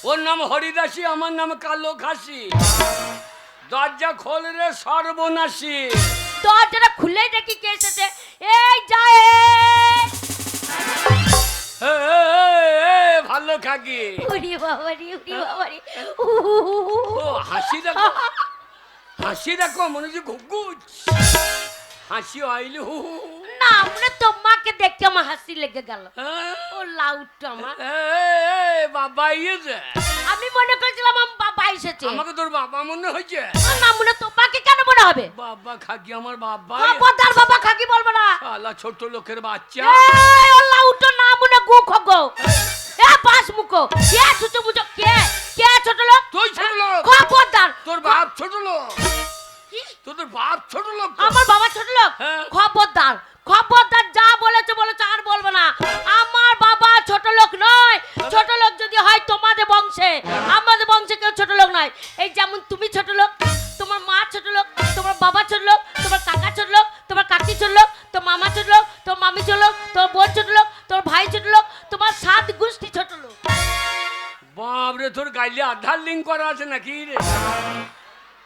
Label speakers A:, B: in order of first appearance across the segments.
A: ওর নাম হরিদাসী, আমার নাম কালো খাসি। দরজা খোল রে সর্বনাশী।
B: দরজাটা খুলেই দেখি কে এসেছে। এই যায়
A: ভালো খাকি।
B: উড়ি বাবারি, উড়ি বাবারি।
A: ও হাসি দেখো, হাসি দেখো, মনে হচ্ছে ঘুঘুচ হাসি আইলি।
B: না মানে তোমাকে দেখে আমার হাসি লেগে গেল। ও লাউটা আমার
A: বাবা ইয়েছে।
B: আমি মনে করেছিলাম আমার বাবা এসেছে।
A: আমাকে তোর বাবা মনে হয়েছে।
B: না মনে তোমাকে কেন মনে হবে?
A: বাবা খাকি আমার বাবা।
B: খবরদার বাবা খাকি বলবো না।
A: শালা ছোট লোকের বাচ্চা।
B: এই ও লাউটা না মনে গু খগো। এ বাস মুকো কে ছোট মুজো কে কে ছোট লোক?
A: তুই ছোট লোক।
B: খবরদার।
A: তোর বাপ ছোট লোক।
B: কি?
A: তোর বাপ ছোট লোক।
B: আমার বাবা ছোট লোক?
A: হ্যাঁ।
B: খবরদার খবরদার, যা বলেছে বলেছে, আর বলবো না। আমার বাবা ছোট লোক নয়। ছোট লোক যদি হয় তোমাদের বংশে, আমাদের বংশে কেউ ছোট লোক নয়। এই যেমন তুমি ছোট লোক, তোমার মা ছোট লোক, তোমার বাবা ছোট লোক, তোমার কাকা ছোট লোক, তোমার কাকি ছোট লোক, তোর মামা ছোট লোক, তোর মামি ছোট লোক, তোর বোন ছোট লোক, তোর ভাই ছোট লোক, তোমার 7 গোষ্ঠী ছোট লোক।
A: বাপরে, তোর গাইলে আধার লিঙ্ক করা আছে নাকি রে?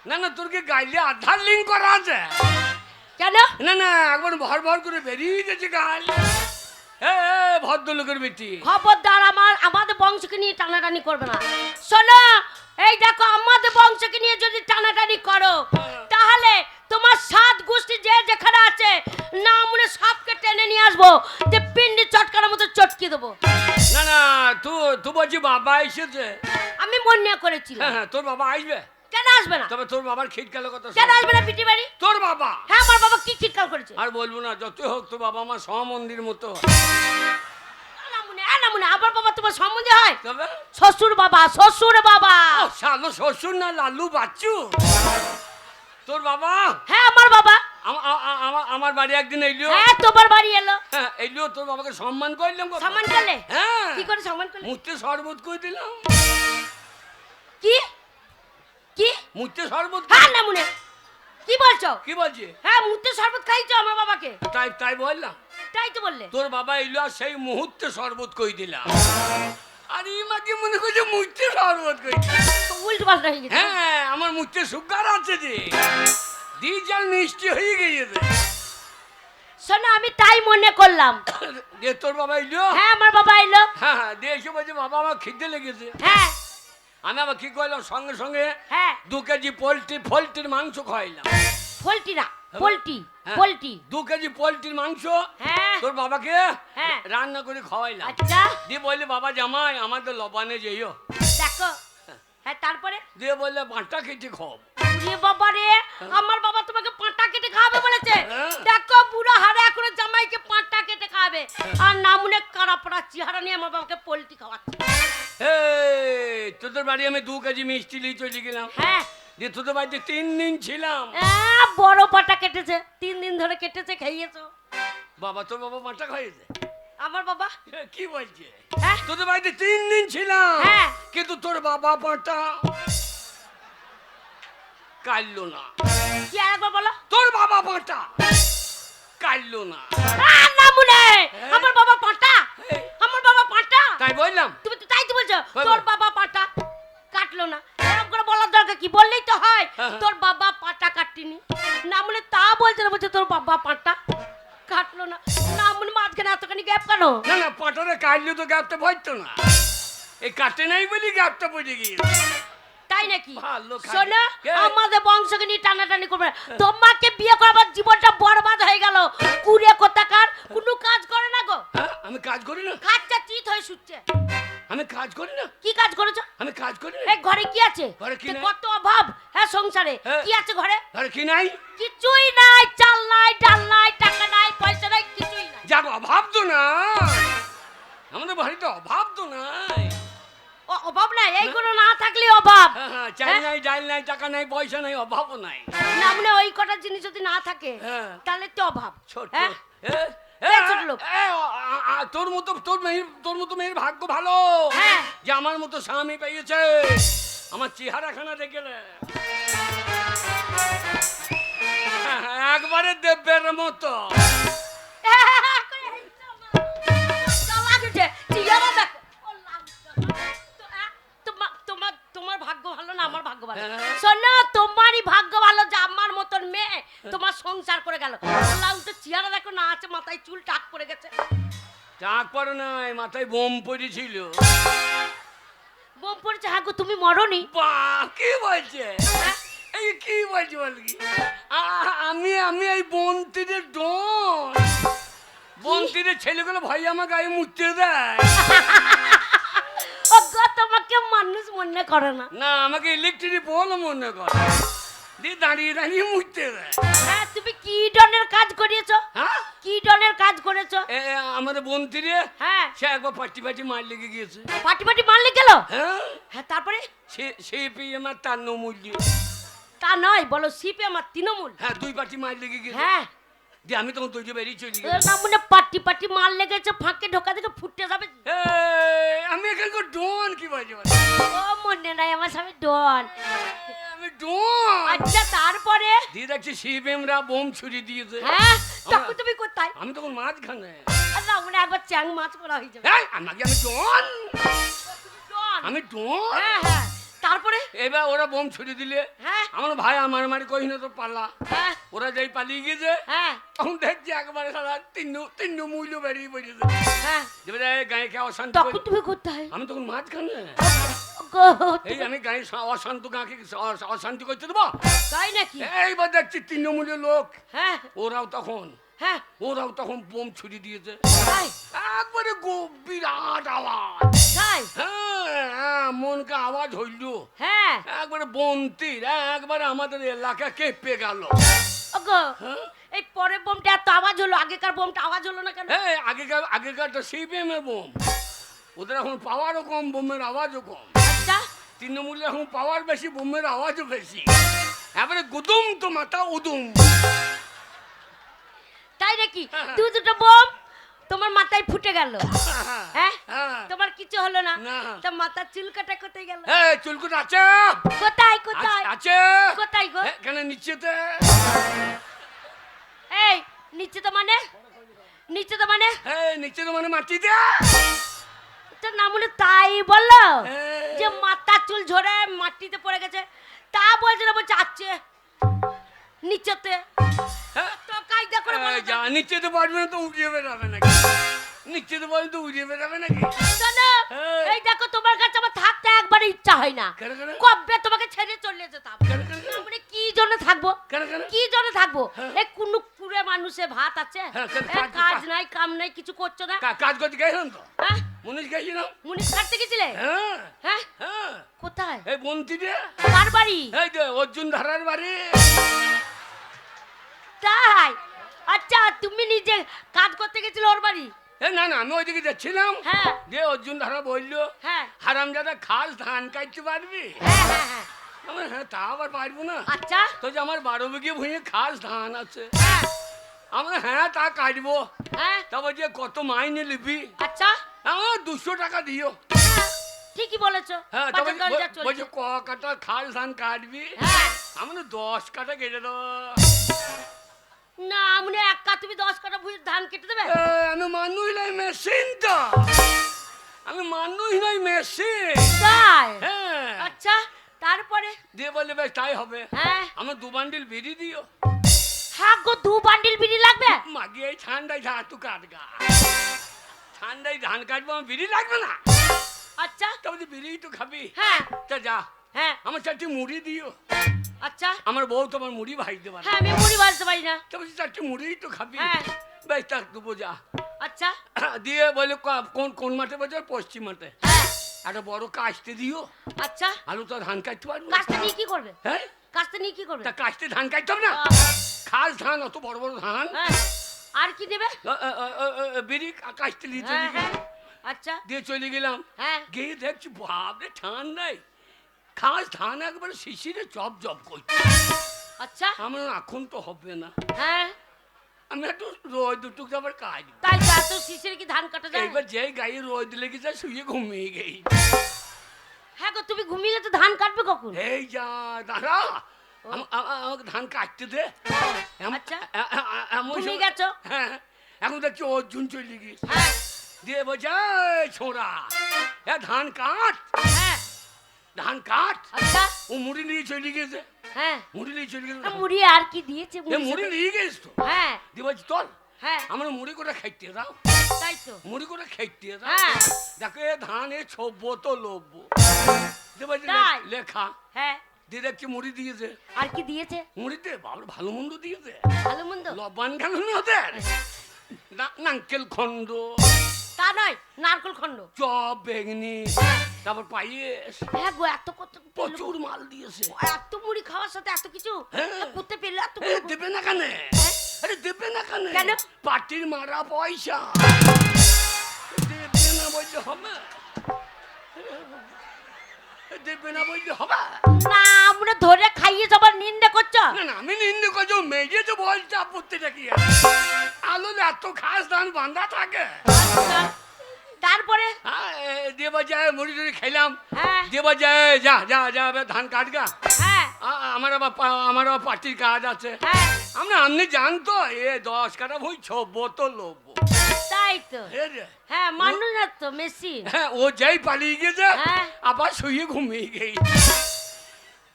A: না না, তোর কি গাইলে আধার লিঙ্ক করা আছে?
B: কেন?
A: না না, একবার ভর ভর করে বেরিয়ে গেছে গাল। এ ভদ্রলোকের বেটি।
B: খবরদার, আমাদের বংশকে নিয়ে টানাটানি করবে না। শোনো, এই দেখো, আমাদের বংশকে নিয়ে যদি টানাটানি করো তাহলে তোমার 7 গোষ্ঠী যে যেখানে আছে না মনে সবকে টেনে নিয়ে আসবো, যে পিন্ডি চটকানোর মতো চটকে দেবো।
A: না না, তুই বলছি বাবা এসেছে।
B: আমি মনে করেছিলাম।
A: হ্যাঁ, তোর বাবা আসবে।
B: কেন আসবে না?
A: তবে তোর বাবার খিটকালো কথা।
B: কেন আসবে না পিটি বাড়ি?
A: তোর বাবা।
B: হ্যাঁ, আমার বাবা কি খিটকাল করেছে?
A: আর বলবো না, যতই হোক তোর বাবা আমার সমন্দির মতো।
B: না মনে আমার বাবা তোমার সম্বন্ধে হয়?
A: তবে
B: শ্বশুর বাবা, শ্বশুর বাবা।
A: ও শালো শ্বশুর না লালু বাচ্চু। তোর বাবা?
B: হ্যাঁ, আমার বাবা।
A: আমার বাড়ি একদিন এলো।
B: হ্যাঁ, তোমার বাড়ি এলো।
A: হ্যাঁ, এলো, তোর বাবাকে সম্মান করলাম।
B: সম্মান করলে?
A: হ্যাঁ।
B: কি করে সম্মান করলে?
A: মুখতে শরবত করে দিলাম।
B: কি কি
A: মুখতে শরবত।
B: হ্যাঁ না মনে কি বলছো?
A: কি বলছি?
B: হ্যাঁ, মুহূর্তে শরবত খাইছো আমার বাবাকে।
A: তাই বললাম।
B: তাই তো বললে।
A: তোর বাবা এলো আর সেই মুহূর্তে শরবত কই দিলাম। আর ইমাকে মনে করছে মুখতে শরবত কই।
B: উল্টো পাল্টা হয়ে গেছে।
A: হ্যাঁ, আমার মুখতে সুগার আছে যে দি জল মিষ্টি হয়ে গিয়েছে।
B: শোনো, আমি তাই মনে করলাম।
A: যে তোর বাবা এলো।
B: হ্যাঁ, আমার বাবা এলো।
A: হ্যাঁ হ্যাঁ, দিয়ে এসে বলছে বাবা আমার খিদে লেগেছে।
B: হ্যাঁ
A: আমি আবার কি করলাম, সঙ্গে সঙ্গে
B: হ্যাঁ
A: 2 কেজি পোল্ট্রির মাংস খাওয়াইলাম।
B: পোল্ট্রি না,
A: হ্যাঁ।
B: পোল্ট্রি
A: হ্যাঁ।
B: পোল্ট্রি।
A: 2 কেজি পোল্ট্রির মাংস
B: হ্যাঁ
A: তোর বাবাকে
B: হ্যাঁ।
A: রান্না করে খাওয়াইলাম।
B: আচ্ছা
A: দিয়ে বললে বাবা জামাই আমাদের লবানে যেও।
B: দেখো। হ্যাঁ, তারপরে
A: দিয়ে বললে 5টা কেটে খাও।
B: রে বাবা রে, আমার বাবা তোমাকে 5টা কেটে খাওয়াবে বলেছে?
A: হ্যাঁ।
B: দেখো, বুড়া হারে এখন জামাইকে 5টা কেটে খাওয়াবে, আর নামুনে কারাপড়া চেহারা নিয়ে আমার বাবাকে পোল্ট্রি খাওয়াচ্ছে।
A: এই তোদের বাড়ি আমি 2 কেজি মিষ্টি নিয়ে চলে গেলাম।
B: হ্যাঁ,
A: দিয়ে তোদের বাড়িতে 3 দিন ছিলাম।
B: বড় পাটা কেটেছে, 3 দিন ধরে কেটেছে, খাইয়েছো।
A: বাবা, তোর বাবা 5টা খাইয়েছে?
B: আমার বাবা?
A: কি বলছে?
B: হ্যাঁ
A: তোদের বাড়িতে 3 দিন ছিলাম।
B: হ্যাঁ।
A: কিন্তু তোর বাবা 5টা কাটলো না।
B: কি আরেকবার বলো?
A: তোর বাবা 5টা কাটলো না।
B: নামুনে আমার বাবা পাটা, আমার বাবা পাটা।
A: তাই বললাম।
B: তুমি তো তাই তো বলছো,
A: বল,
B: তোর
A: বল।
B: বাবা পাটা কাটলো না। এরকম করে বলার দরকার কি? বললেই তো হয়
A: হ্যাঁ, হ্যাঁ।
B: তোর বাবা পাটা কাটেনি। নামুনে তা বলছে না, বলছে তোর বাবা পাটা কাটলো না। নামুনে মাঝখানে এতখানি গ্যাপ কেন?
A: না না, 5টারে কাটলে তো গ্যাপটা ভরতো না। এই কাটে নাই বলি গ্যাপটা পড়ে গিয়েছে।
B: তাই নাকি?
A: ভালো খাটে।
B: শোনো,
A: কে?
B: আমাদের বংশকে নিয়ে টানাটানি করবে না। তোমাকে বিয়ে করবার জীবনটা বরবাদ হয়ে গেল। কুড়ে কোথাকার কোনো কাজ করে না গো।
A: হ্যাঁ, আমি কাজ করি না।
B: খাচ্চা চিত হয়ে শুচ্ছে।
A: আমি কাজ করি না।
B: কি কাজ করেছো?
A: আমি কাজ করি না।
B: এই ঘরে কি আছে?
A: ঘরে কি
B: তে
A: নাই?
B: কত অভাব হ্যাঁ সংসারে।
A: হ্যাঁ।
B: কি আছে ঘরে?
A: আরে কি নাই?
B: কিছুই নাই, চাল নাই, ডাল নাই, টাকা নাই, পয়সা নাই, কিছুই নাই।
A: যাক, অভাব তো না। আমাদের বাড়িতে অভাব তো নাই।
B: অভাব নাই, এইগুলো না থাকলে অভাব।
A: হ্যাঁ হ্যাঁ, চাল নাই, ডাল নাই, টাকা নাই, পয়সা নাই, অভাবও নাই।
B: না মানে ওই কটা জিনিস যদি না থাকে
A: হ্যাঁ।
B: তাহলে তো অভাব।
A: ছোট
B: হ্যাঁ? ছোট লোক।
A: তোর মতো মেয়ের ভাগ্য ভালো।
B: হ্যাঁ।
A: যে আমার মতো স্বামী পেয়েছে। আমার চেহারাখানা দেখে একবারে দেবের মতো।
B: ভাগ্য ভালো।
A: হ্যাঁ।
B: শোনো, তোমারই ভাগ্য ভালো যে আমার মতন মেয়ে তোমার সংসার করে গেল। আল্লাহ, তো চেহারা দেখো না, আছে মাথায় চুল টাক পড়ে গেছে।
A: টাক পড়ে নাই, মাথায় বোম পড়েছিল।
B: বোম পড়েছে? হ্যাঁ গো, তুমি মরনি?
A: বাহ, কি বলছে?
B: হ্যাঁ?
A: এই কি বলছে বল কি? আমি আমি এই বন্তিরের ডন। বন্তিরের ছেলেগুলো ভাই আমার গায়ে মুতে দেয়।
B: ও গো, তোমাকে মানুষ মনে করে না।
A: না, আমাকে ইলেকট্রিক বল মনে করে। দিয়ে দাঁড়িয়ে দাঁড়িয়ে মুতে দেয়।
B: হ্যাঁ, তুমি কি ডনের কাজ করিয়েছো?
A: হ্যাঁ,
B: কি ডনের কাজ করেছো?
A: আমাদের বন্তিরে
B: হ্যাঁ,
A: সে একবার পাটি পাটি মার লেগে গিয়েছে।
B: পাটি পাটি মারলে গেল?
A: হ্যাঁ,
B: হ্যাঁ, তারপরে?
A: সে পেয়ে আমার তার নমূল্য।
B: তা নয়, বলো সিপে আমার তৃণমূল।
A: হ্যাঁ, 2 পাটি মার লেগে গিয়েছে।
B: হ্যাঁ,
A: দিয়ে আমি তখন তৈরি বেরিয়ে চলে
B: এর
A: গেলাম।
B: নাম মনে পাটি পাটি মার লেগেছে, ফাঁকে ঢোকা থেকে ফুটে যাবে।
A: আমি এখানকার ডন, কি বলছে বল?
B: ও মনে নাই আমার স্বামী ডন।
A: আমি ডন।
B: আচ্ছা, তারপরে?
A: দিয়ে দেখছি শিবেমরা বোম ছুরি দিয়েছে।
B: হ্যাঁ, তখন তুমি কোথায়?
A: আমি তখন মাঝখানে।
B: না, মনে একবার চ্যাং মাছ করা হয়ে যাবে।
A: আমি ডন।
B: ডন।
A: আমি ডন।
B: হ্যাঁ হ্যাঁ, তারপরে?
A: এবার ওরা বোম ছুরি দিলে
B: হ্যাঁ
A: আমার ভাই আমার মারি কই না তো পাল্লা।
B: হ্যাঁ
A: ওরা যেই পালিয়ে গেছে
B: হ্যাঁ
A: তখন দেখছি একবারে সারা তিন মূল্য বেরিয়ে পড়েছে।
B: হ্যাঁ,
A: এবারে গায়ে কে অশান্তি
B: তখন
A: করে-
B: তুমি কোথায়?
A: আমি তখন মাঝখানে।
B: গো,
A: এই আমি গায়ে অশান্ত গাঁকে অশান্তি করতে দেবো।
B: তাই নাকি?
A: এইবার দেখছি তৃণমূলের লোক
B: হ্যাঁ
A: ওরাও তখন
B: হ্যাঁ,
A: বোম ছুরি দিয়েছে।
B: তাই
A: একবারে বিরাট আওয়াজ।
B: তাই?
A: হ্যাঁ, মনকে আওয়াজ হইল।
B: হ্যাঁ,
A: একবারে বন্তির একবারে আমাদের এলাকা কেঁপে গেল।
B: ওগো,
A: হ্যাঁ,
B: এই পরের বোমটা এত আওয়াজ হলো, আগেকার বোমটা আওয়াজ হলো না কেন?
A: এই আগেকার তো সিপিএমের বোম। ওদের এখন পাওয়ারও কম, বোমের আওয়াজও কম।
B: আচ্ছা,
A: তৃণমূলে এখন পাওয়ার বেশি, বোমের আওয়াজও বেশি। এবারে গুদুম তো মাথা উদুম।
B: তাই নাকি?
A: হ্যাঁ।
B: দুটো বোম তোমার মাথায় ফুটে গেল। হ্যাঁ,
A: হ্যাঁ।
B: তোমার কিছু হলো না?
A: না।
B: তা মাথার চুল কাটা কোথায় গেল?
A: এই চুলকুট আছে?
B: কোথায় কোথায়?
A: আছে।
B: কোথায় গো?
A: কেন নিচেতে?
B: এই নিচে তো মানে? নিচে তো মানে?
A: এই নিচে তো মানে মাটিতে।
B: তো না মনে তাই বললো
A: হ্যাঁ।
B: যে মাথার চুল ঝরে মাটিতে পড়ে গেছে। তা বলছে না, বলছে আছে নিচেতে।
A: হ্যাঁ।
B: তো কায়দা করে বলো
A: যা নিচে তো পারবে না তো উড়িয়ে বেড়াবে নাকি? নিচে তো পারবে তো উড়িয়ে বেড়াবে নাকি?
B: শোনো,
A: হ্যাঁ।
B: এই দেখো তোমার কাছে আমার থাকতে একবার ইচ্ছা হয় না।
A: কেন কেন?
B: কবে তোমাকে ছেড়ে চলে যেতাম।
A: কেন কেন?
B: মানে কি জন্য থাকবো?
A: কেন কেন?
B: কি জন্য থাকবো?
A: হ্যাঁ।
B: এই কুনু কুড়ে মানুষে ভাত আছে,
A: হ্যাঁ, কেন?
B: এ, কাজ নাই কাম নাই, কিছু করছো না।
A: কাজ করতে গেছিলাম তো,
B: হ্যাঁ,
A: মুনিশ গেছিলাম।
B: মুনিশ কাটতে গেছিলে?
A: হ্যাঁ
B: হ্যাঁ,
A: হ্যাঁ,
B: কোথায়?
A: এই বন্তিরে।
B: কার বাড়ি?
A: এই যে অর্জুন ধারার বাড়ি।
B: তাই? আচ্ছা, তুমি নিজে কাজ করতে গেছিলে ওর বাড়ি?
A: না না, আমি ওইদিকে যাচ্ছিলাম।
B: হ্যাঁ
A: যে অর্জুন ধারা বললো
B: হ্যাঁ
A: হারামজাদা খাস ধান কাটতে পারবি?
B: হ্যাঁ হ্যাঁ হ্যাঁ।
A: আমি হ্যাঁ, তা আবার পারবো না।
B: আচ্ছা,
A: তো যে আমার 12 বিঘে ভুঁয়ে খাস ধান আছে।
B: হ্যাঁ
A: আমি হ্যাঁ তা কাটবো।
B: হ্যাঁ,
A: তারপর যে কত মাইনে নিবি?
B: আচ্ছা,
A: আমার 200 টাকা দিও।
B: হ্যাঁ, ঠিকই বলেছো।
A: হ্যাঁ,
B: বাজার
A: তারপর
B: দর যা
A: বলছে
B: চলছে।
A: ক কাটা খাস ধান কাটবি?
B: হ্যাঁ,
A: আমি 10 কাটা কেটে দেবো।
B: না মানে একা তুমি 10 কাটা ভুঁইয়ের ধান কেটে দেবে?
A: আমি মানুষ নাই মেশিন তো। আমি মানুষ নাই মেশিন।
B: তাই?
A: হ্যাঁ।
B: আচ্ছা, তারপরে?
A: দিয়ে বললে বেশ তাই হবে।
B: হ্যাঁ,
A: আমার 2 বান্ডিল বিড়ি দিও।
B: হ্যাঁ গো, 2 বান্ডিল বিড়ি লাগবে?
A: মাগি এই ঠান্ডায় ধান তু কাটগা। ঠান্ডায় ধান কাটবো, আমার বিড়ি লাগবে না?
B: আচ্ছা,
A: তবে বিড়ি তো খাবি।
B: হ্যাঁ
A: তা যা,
B: হ্যাঁ,
A: আমার 4টি মুড়ি দিও।
B: আচ্ছা,
A: আমার বউ তোমার মুড়ি ভাইতে পারে।
B: হ্যাঁ, আমি মুড়ি ভাজতে পারি না।
A: তবে 4টি মুড়ি তো খাবি।
B: হ্যাঁ।
A: বেশ থাক দেবো, যা।
B: আচ্ছা,
A: দিয়ে বলে কোন কোন মাঠে বাজার? পশ্চিম মাঠে।
B: হ্যাঁ,
A: একটা বড় কাস্তে দিও।
B: আচ্ছা,
A: আলু তো ধান কাটতে পারবো।
B: কাজটা নিয়ে কি করবে?
A: হ্যাঁ,
B: কাজটা নিয়ে কি করবে?
A: তা কাস্তে ধান কাটতে হবে না? খাস ধান, অত বড় বড় ধান।
B: হ্যাঁ, আর কি দেবে?
A: বিড়ি কাস্তে নিয়ে
B: হ্যাঁ
A: চলে
B: হ্যাঁ,
A: গেলাম।
B: আচ্ছা,
A: দিয়ে চলে গেলাম।
B: হ্যাঁ,
A: গিয়ে দেখছি বাপরে ঠান্ডায় খাস ধান একবারে শিশিরে চপ জপ করছে।
B: আচ্ছা,
A: আমার এখন তো হবে না,
B: হ্যাঁ,
A: আমি একটু রোদ দুটুক আবার কাজ।
B: তাই তো এত শিশির কি ধান কাটা যায়?
A: এইবার যে গায়ে রোদ লেগে যায় শুয়ে ঘুমিয়ে গেই।
B: হ্যাঁ গো, তুমি ঘুমিয়ে গেছো, ধান কাটবে কখন?
A: এই যা দাদা, আমাকে ধান কাটতে দে।
B: আচ্ছা,
A: এমন
B: ঘুমিয়ে
A: সময়-
B: গেছো?
A: হ্যাঁ, এখন দেখছি অর্জুন চলে গিয়েছে।
B: হ্যাঁ
A: দিয়ে বলছে এই ছোড়া, ধান কাট।
B: হ্যাঁ,
A: ধান কাট।
B: আচ্ছা
A: ও মুড়ি নিয়ে চলে গেছে।
B: হ্যাঁ
A: মুড়ি নিয়ে চলে গেছে।
B: মুড়ি আর কি দিয়েছে
A: মুড়ি নিয়ে গেছ তো?
B: হ্যাঁ
A: দিবাজি চল,
B: হ্যাঁ
A: আমরা মুড়ি করে খাইতে দাও।
B: তাই তো
A: মুড়ি করে খাইতে দাও।
B: হ্যাঁ।
A: দেখো এ ধানে ছব্য তো লোভ। দিবাজি
B: তাই?
A: লেখা
B: হ্যাঁ
A: দিয়ে দেখছি মুড়ি দিয়েছে।
B: আর কি দিয়েছে?
A: মুড়িতে বাবার ভালো মন্দ দিয়েছে।
B: ভালো মন্দ
A: লবণ গেল না ওদের। নারকেল খন্ড,
B: তা নয়, নারকেল খন্ড,
A: চপ, বেগনি, তারপর পায়েস,
B: হ্যাঁ গো এত কত
A: প্রচুর মাল দিয়েছে।
B: এত মুড়ি খাওয়ার সাথে এত কিছু
A: হ্যাঁ।
B: করতে পেলে এত
A: এ দেবে না কেন? আরে দেবে না কেন?
B: কেন?
A: পার্টির মারা পয়সা দেবে না বললে হবে? দেবে না বললে হবে?
B: না আমরা ধরে খাইয়ে সবার নিন্দে করছো।
A: না না, আমি নিন্দে করছি, মেজে তো বলছে আপত্তিটা কি আছে? আলু এত খাস ধান বান্ধা থাকে।
B: আচ্ছা, তারপরে
A: দেবা যায় মুড়ি টুড়ি খেলাম।
B: হ্যাঁ
A: দেবা যায় যা যা যা এবার ধান কাটগা।
B: হ্যাঁ
A: আমার আবার পার্টির কাজ আছে।
B: হ্যাঁ
A: আপনি জানতো এ 10 কাটা বই 6 বোতল লোব।
B: তাই তো হ্যাঁ মানুষ না তো মেশিন।
A: হ্যাঁ ও যাই পালিয়ে গেছে,
B: হ্যাঁ।
A: আবার শুয়ে ঘুমিয়ে গেই।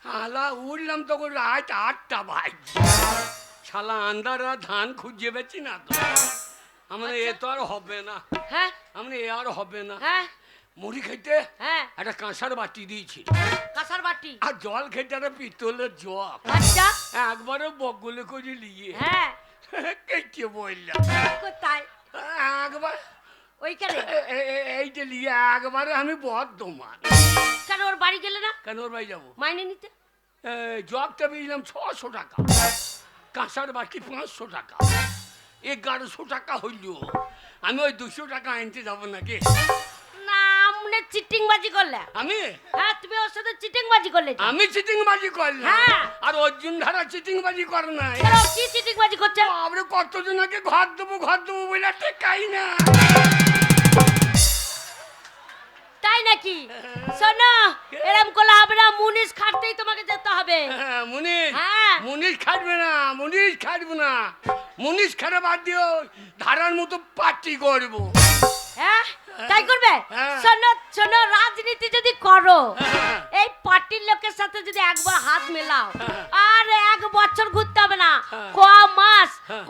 A: শালা উঠলাম তখন রাত 8টা বাজে। শালা আন্দারা ধান খুঁজে বেছি না তো। আমরা এ তো আর হবে না,
B: হ্যাঁ
A: আমরা এ আর হবে না।
B: হ্যাঁ
A: মুড়ি খাইতে
B: হ্যাঁ
A: একটা কাঁসার বাটি দিয়েছি,
B: কাঁসার বাটি,
A: আর জল খেতে একটা পিতলের জগ।
B: আচ্ছা
A: একবারে বগলে করে নিয়ে
B: হ্যাঁ
A: কেটে বললাম।
B: কোথায়?
A: একবার
B: ওইখানে।
A: এইটা নিয়ে একবারে আমি বর্ধমান।
B: কেন ওর বাড়ি গেলে না?
A: কেন ওর বাড়ি যাবো?
B: মাইনে নিতে।
A: জগটা পেয়েছিলাম 600 টাকা, কাঁসার বাটি 500 টাকা, 1100 টাকা হইল। আমি ওই 200 টাকা আনতে যাবো নাকি?
B: না আমনে চিটিং বাজি করলে।
A: আমি
B: হ্যাঁ তুমি ওর সাথে চিটিং বাজি করলে।
A: আমি চিটিং বাজি করলাম,
B: হ্যাঁ।
A: আর অর্জুন ধারা চিটিং বাজি করে নাই।
B: কেন কি চিটিং বাজি করছে?
A: আমরা কতজনকে ঘর দেবো বলে টেকাই না।
B: তাই নাকি? শোনো এরকম করলে হবে না, মুনিশ খাটতেই তোমাকে যেতে হবে।
A: মুনিশ,
B: হ্যাঁ।
A: মুনিশ খাটবে না, মুনিশ খাটবো না। মুনিশ খাটা বাদ দিও, ধারার মতো পার্টি করবো।
B: হ্যাঁ তাই করবে?
A: হ্যাঁ।
B: শোনো শোনো রাজনীতি যদি করো,
A: হ্যাঁ।
B: এই পার্টির লোকের সাথে যদি একবার হাত মেলাও,
A: হ্যাঁ।
B: আর 1 বছর ঘুরতে হবে না,
A: হ্যাঁ।
B: ক মাস
A: হ্যাঁ।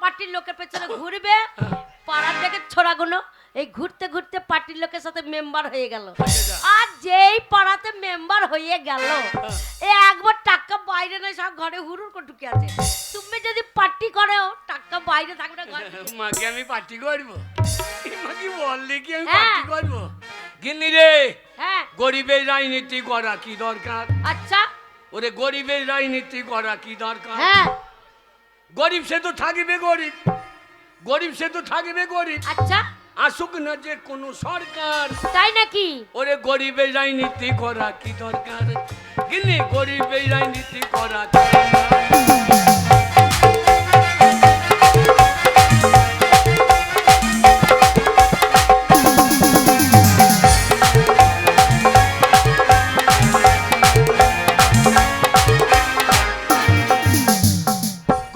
B: পার্টির লোকের পেছনে ঘুরবে, পাড়ার থেকে ছোড়াগুলো এই ঘুরতে ঘুরতে পার্টির লোকের সাথে মেম্বার হয়ে গেল। আর যেই পাড়াতে মেম্বার হয়ে গেল, একবার টাকা বাইরে নয় সব ঘরে হুড়ুর করে ঢুকে আছে। তুমি যদি পার্টি করো টাকা বাইরে থাকবে না ঘরে।
A: মাকে আমি পার্টি করবো? মাকে বললে কি আমি
B: হ্যাঁ।
A: পার্টি করবো? গিন্নি রে,
B: হ্যাঁ
A: গরিবের রাজনীতি করা কি দরকার?
B: আচ্ছা
A: ওরে গরিবের রাজনীতি করা কি দরকার?
B: হ্যাঁ
A: গরিব সে তো থাকবে গরিব, গরিব সে তো থাকবে গরিব।
B: আচ্ছা
A: আসুক না যে কোনো সরকার,
B: তাই নাকি?
A: ওরে গরিবের রাজনীতি করা কি দরকার? গিন্নি গরিবের রাজনীতি করা কি দরকার?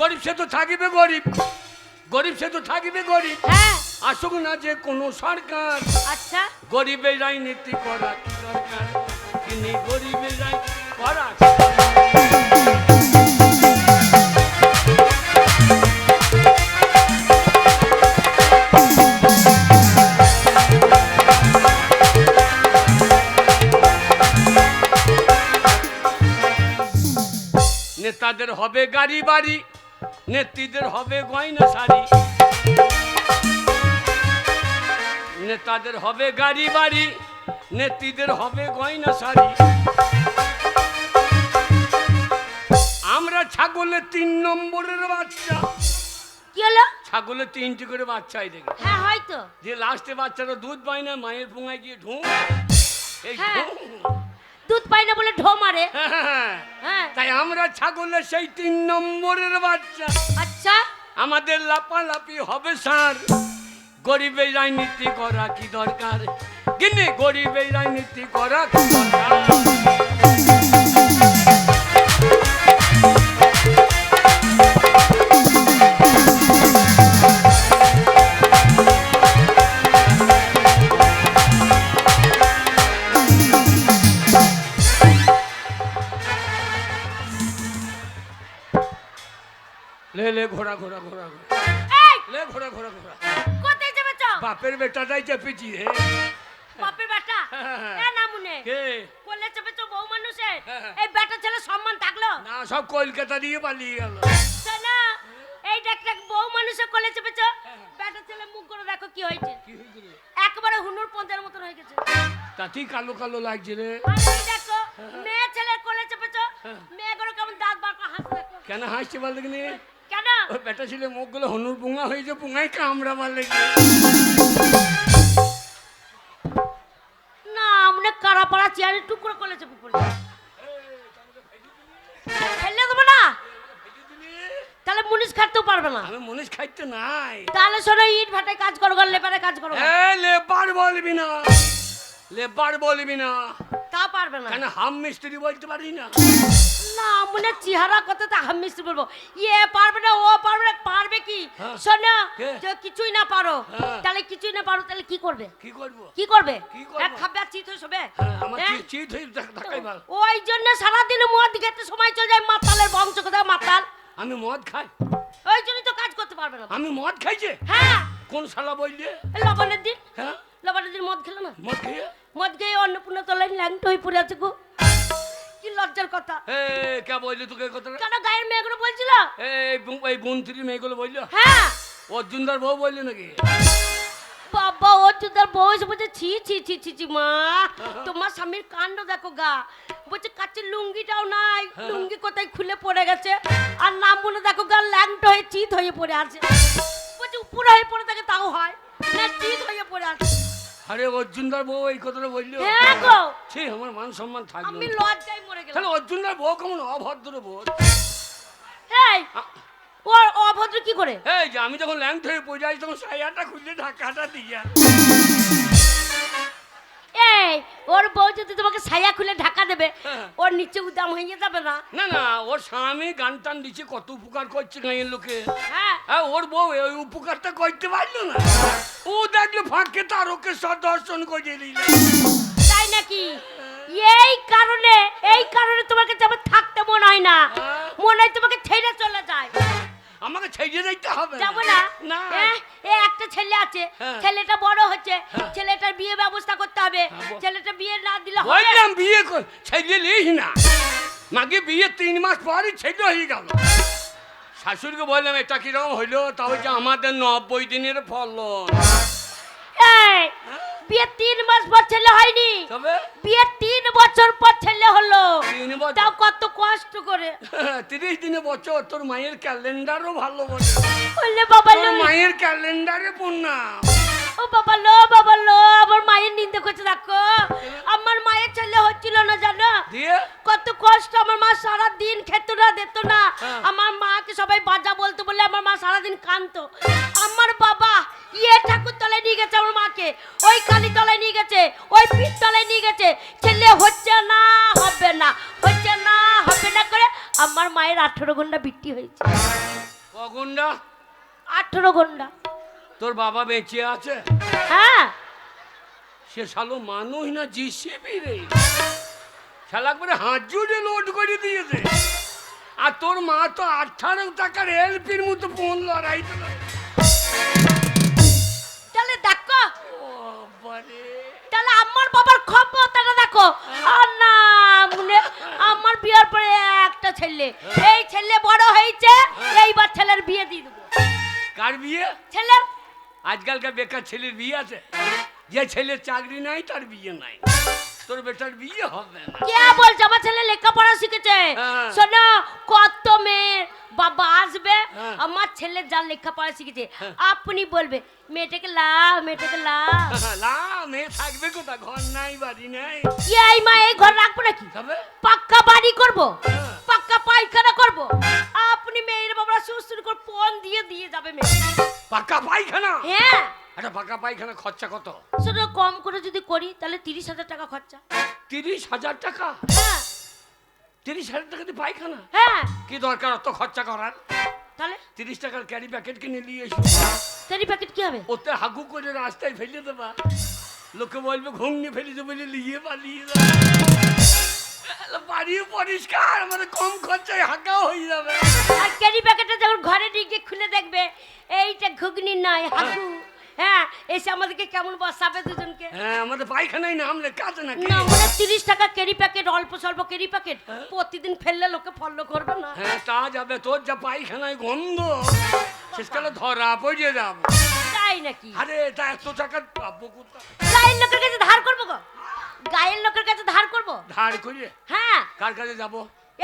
A: গরিব সে তো থাকবে গরিব, গরিব সে তো থাকবে গরিব।
B: হ্যাঁ
A: আসুক না যে কোনো সরকার,
B: আচ্ছা
A: গরিবের রাজনীতি করা কি দরকার? তিনি গরিবের রাজনীতি করা কি দরকার? নেতাদের হবে গাড়ি বাড়ি, নেত্রীদের হবে গয়না শাড়ি। নেতাদের হবে গাড়ি বাড়ি, নেত্রীদের হবে গয়না শাড়ি। আমরা ছাগলের 3 নম্বরের বাচ্চা।
B: কি হলো?
A: ছাগলের 3টি করে বাচ্চাই দেখে,
B: হ্যাঁ হয়তো।
A: যে লাস্টে বাচ্চাটা দুধ পায় না, মায়ের পোঙায় গিয়ে ঢুঁ, এই
B: হ্যাঁ।
A: ঢুঁ।
B: দুধ পাই না বলে ঢো মারে।
A: হ্যাঁ,
B: হ্যাঁ
A: তাই আমরা ছাগলের সেই 3 নম্বরের বাচ্চা।
B: আচ্ছা
A: আমাদের লাপালাপি হবে সার। গরিবের রাজনীতি করা কি দরকার? কিন্তু গরিবের রাজনীতি করা কি দরকার? লে ঘোড়া ঘোড়া ঘোড়া ঘোড়া
B: এই
A: লে ঘোড়া ঘোড়া ঘোড়া
B: কোথায় যাবে চ
A: বাপের বেটাটাই চেপেছি রে
B: বাপের বেটা এ নামুনে
A: কে
B: কোলে চেপে চ বউ মানুষে
A: হ্যাঁ।
B: এই বেটা ছেলে সম্মান থাকলো
A: না সব কলকাতা দিয়ে পালিয়ে গেল
B: শোনা এই একটা বউ মানুষে কোলে চেপে চ বেটা ছেলে মুখ করে দেখো কি হয়েছে
A: কি হয়েছিল
B: একবারে হুনুর পন্থের মতন হয়ে গেছে
A: তাতেই কালো কালো লাগছে রে
B: আর এই দেখো মেয়ে ছেলে কোলে চেপে চ মেয়েগুলো কেমন দাঁত বার করে হাসছে দেখো
A: কেন হাসছে বল দেখিনি
B: কেন
A: ওই বেটা ছেলে মুখগুলো হনুর পুঙা হয়েছে পুঙায় কামড়া মার লেগে
B: না আমনে কারাপাড়া চেয়ারে টুকরো কোলে চেপে পড়েছে ফেলে দেবো না তাহলে মুনিশ খাটতেও পারবে না
A: আমি মনীষ খাইতে নাই
B: তাহলে শোনো ইট ভাটায় কাজ করো লেবারে কাজ করো
A: এ লেবার বলবি না লেবার বলবি না
B: তা পারবে না
A: কেন হাম মিস্ত্রি বলতে পারি না
B: না মনে চেহারা কথা তা আমি মিস্ত্রি বলবো ইয়ে পারবে না ও পারবে না পারবে কি
A: হ্যাঁ।
B: শোনো
A: কে?
B: যে কিছুই না পারো
A: হ্যাঁ।
B: তাহলে কিছুই না পারো তাহলে কি করবে
A: কি করবো
B: কি করবে
A: কি করবো?
B: এক খাবে আর চিত হয়ে শোবে
A: হ্যাঁ, আমার
B: হ্যাঁ?
A: চিট হয়ে ঢাকাই ভালো
B: ওই জন্য সারাদিন মদ খেতে সময় চলে যায় মাতালের বংশ কোথাও মাতাল
A: আমি মদ খাই
B: ওই জন্যই তো কাজ করতে পারবে না
A: আমি মদ খাইছে
B: হ্যাঁ
A: কোন শালা বললে
B: এই লবণের দিন
A: হ্যাঁ
B: লবণের দিন মদ খেলো না
A: মদ খেয়ে
B: মদ খেয়ে অন্নপূর্ণা তলায় ল্যাংট হয়ে পড়ে আছে গো কি লজ্জার কথা
A: এ কে বললি তোকে এই কথাটা
B: কেন গায়ের মেয়েগুলো বলছিল
A: এই বন্ত্রী মেয়েগুলো বললো
B: হ্যাঁ
A: অর্জুনদার বউ বললি নাকি
B: বাবা ও চুদার বউ এসে বলছে ছি ছি ছি ছি ছি মা তোমার স্বামীর কাণ্ড দেখো গা বলছে কাছে লুঙ্গিটাও নাই লুঙ্গি কোথায় খুলে পড়ে গেছে আর নাম বলে দেখো গা ল্যাংট হয়ে চিত হয়ে পড়ে আছে বলছে উপরে হয়ে পড়ে থাকে তাও হয় না চিত হয়ে পড়ে আছে
A: আরে অর্জুনদার বউ এই কথাটা বললো
B: হ্যাঁ গো
A: ছি আমার মান সম্মান থাকলো
B: আমি
A: না।
B: লজ্জায় মরে গেলাম
A: তাহলে অর্জুনদার বউ কেমন অভদ্র বউ
B: এই ও অভদ্র কি করে
A: এই যে আমি যখন ল্যাংট হয়ে পড়ে যাই তখন সাইয়াটা খুলে ঢাকাটা দিয়া
B: এই ওর বউ যদি তোমাকে ছায়া খুলে ঢাকা দেবে
A: হ্যাঁ।
B: ওর নিচে উদাম হয়ে যাবে না
A: না না ওর স্বামী গান টান দিচ্ছে কত উপকার করছে গাঁয়ের লোকে
B: হ্যাঁ
A: হ্যাঁ ওর বউ ওই উপকারটা করতে পারলো না ও দেখলো ফাঁকে তার ওকে সদর্শন করে দিল
B: তাই নাকি এই কারণে তোমাকে যেমন থাকতে মনে হয় না
A: হ্যাঁ।
B: মনে হয় তোমাকে ছেড়ে চলে যায়
A: আমাকে ছেড়ে দিতে হবে
B: যাবো না
A: না
B: এ একটা ছেলে আছে
A: হ্যাঁ।
B: ছেলেটা বড় হচ্ছে
A: হ্যাঁ।
B: ছেলেটার বিয়ে ব্যবস্থা করতে হবে
A: হ্যাঁ,
B: ছেলেটা বিয়ে না দিলে হবে
A: বললাম বিয়ে ছেড়ে লিস না মাকে বিয়ে 3 মাস পরই ছেড়ে হয়ে গেল শাশুড়িকে বললাম এটা কিরকম হইলো তা হচ্ছে আমাদের 90 দিনের ফলন
B: এই বিয়ে 3 মাস পর ছেলে হয়নি
A: তবে
B: বিয়ে 3 বছর পর ছেলে হলো
A: 3 বছর
B: তাও কত কষ্ট করে
A: 30 দিনে বছর তোর মায়ের ক্যালেন্ডারও ভালো বলে
B: বললে বাবা
A: তোর
B: লো
A: মায়ের ক্যালেন্ডারে পূর্ণা
B: ও বাবা লো আমার মায়ের নিন্দে করছে দেখো আমার মায়ের ছেলে হচ্ছিল না জানো
A: দিয়ে
B: কত কষ্ট আমার মা সারা দিন খেত না দিত না
A: হ্যাঁ।
B: আমার মাকে সবাই বাজা বলতো বলে আমার মা সারা দিন কাঁদতো আমার বাবা ঠাকুর তলায় নিয়ে গেছে আমার মাকে ওই কালী তলায় নিয়ে গেছে ওই পীর তলায় নিয়ে গেছে ছেলে হচ্ছে না হবে না হচ্ছে না হবে না করে আমার মায়ের 18 ঘন্টা বৃষ্টি হয়েছে
A: কগুন্ডা
B: 18 ঘন্টা
A: তোর বাবা বেঁচে আছে
B: হ্যাঁ
A: সে শালো মানুষ না জিসিবি রে শালা একবারে হাত জুড়ে লোড করে দিয়েছে আর তোর মা তো 18 টাকার এলপির মতো ফোন লড়াই তো
B: তাহলে দেখো
A: ও বারে
B: তাহলে আমার বাবার ক্ষমতাটা দেখো আর না মনে আমার বিয়ের পরে একটা ছেলে এই ছেলে বড় হয়েছে এইবার ছেলের বিয়ে দিয়ে দেবো
A: কার বিয়ে
B: ছেলের
A: আজকালকার বেকার ছেলের বিয়ে আছে যে ছেলের চাকরি নাই তার বিয়ে নাই তোর বেটার বিয়ে হবে না
B: কে বলছে আমার ছেলে লেখাপড়া শিখেছে
A: হ্যাঁ।
B: শোনো কত মেয়ের বাবা আসবে
A: হ্যাঁ।
B: আমার ছেলে যা লেখাপড়া শিখেছে
A: হ্যাঁ।
B: আপনি বলবে মেয়েটাকে লাও মেয়েটাকে লাও
A: লা মেয়ে থাকবে কোথা ঘর নাই বাড়ি নাই
B: এই মা এই ঘর রাখবো নাকি
A: তবে
B: পাক্কা বাড়ি করব
A: হ্যাঁ।
B: পাক্কা পায়খানা করব আপনি মেয়ের বাবা সুস্থ করে পণ দিয়ে দিয়ে যাবে মেয়ে
A: পাকা পায়খানা
B: হ্যাঁ
A: একটা পাকা পায়খানা খরচা কত
B: সেটা কম করে যদি করি তাহলে 30,000 টাকা খরচা
A: 30,000 টাকা
B: হ্যাঁ
A: 30,000 টাকা দিয়ে পায়খানা
B: হ্যাঁ
A: কি দরকার অত খরচা করার
B: তাহলে
A: 30 টাকার ক্যারি প্যাকেট কিনে নিয়ে এসো
B: তেরি প্যাকেট কি হবে
A: ওতে হাগু করে রাস্তায় ফেলে দেবা লোকে বলবে ঘুমনি ফেলে দেবো বলে নিয়ে পালিয়ে বাড়ি বাড়িও পরিষ্কার, আমাদের কম খরচায় হাঁকাও হয়ে যাবে।
B: আর ক্যারি প্যাকেটটা যখন ঘরে নিয়ে খুলে দেখবে এইটা ঘুগনি নয় হাগু। হ্যাঁ, এসে আমাদেরকে কেমন বসাবে দুজনকে।
A: হ্যাঁ, আমাদের পায়খানায় নাম লেখা আছে নাকি?
B: না, মানে 30 টাকা ক্যারি প্যাকেট, অল্প স্বল্প ক্যারি প্যাকেট, প্রতিদিন ফেললে লোকে ফলো করবে না।
A: হ্যাঁ, তা যাবে। তোর যা পায়খানায় গন্ধ, শেষকালে ধরা পড়ে যাবো।
B: তাই নাকি?
A: আরে তা এত টাকা পাবো কোথায়?
B: গায়ের লোকের কাছে ধার করবো গো, গায়ের লোকের কাছে ধার করবো।
A: ধার করিয়ে
B: হ্যাঁ,
A: কার কাছে যাবো?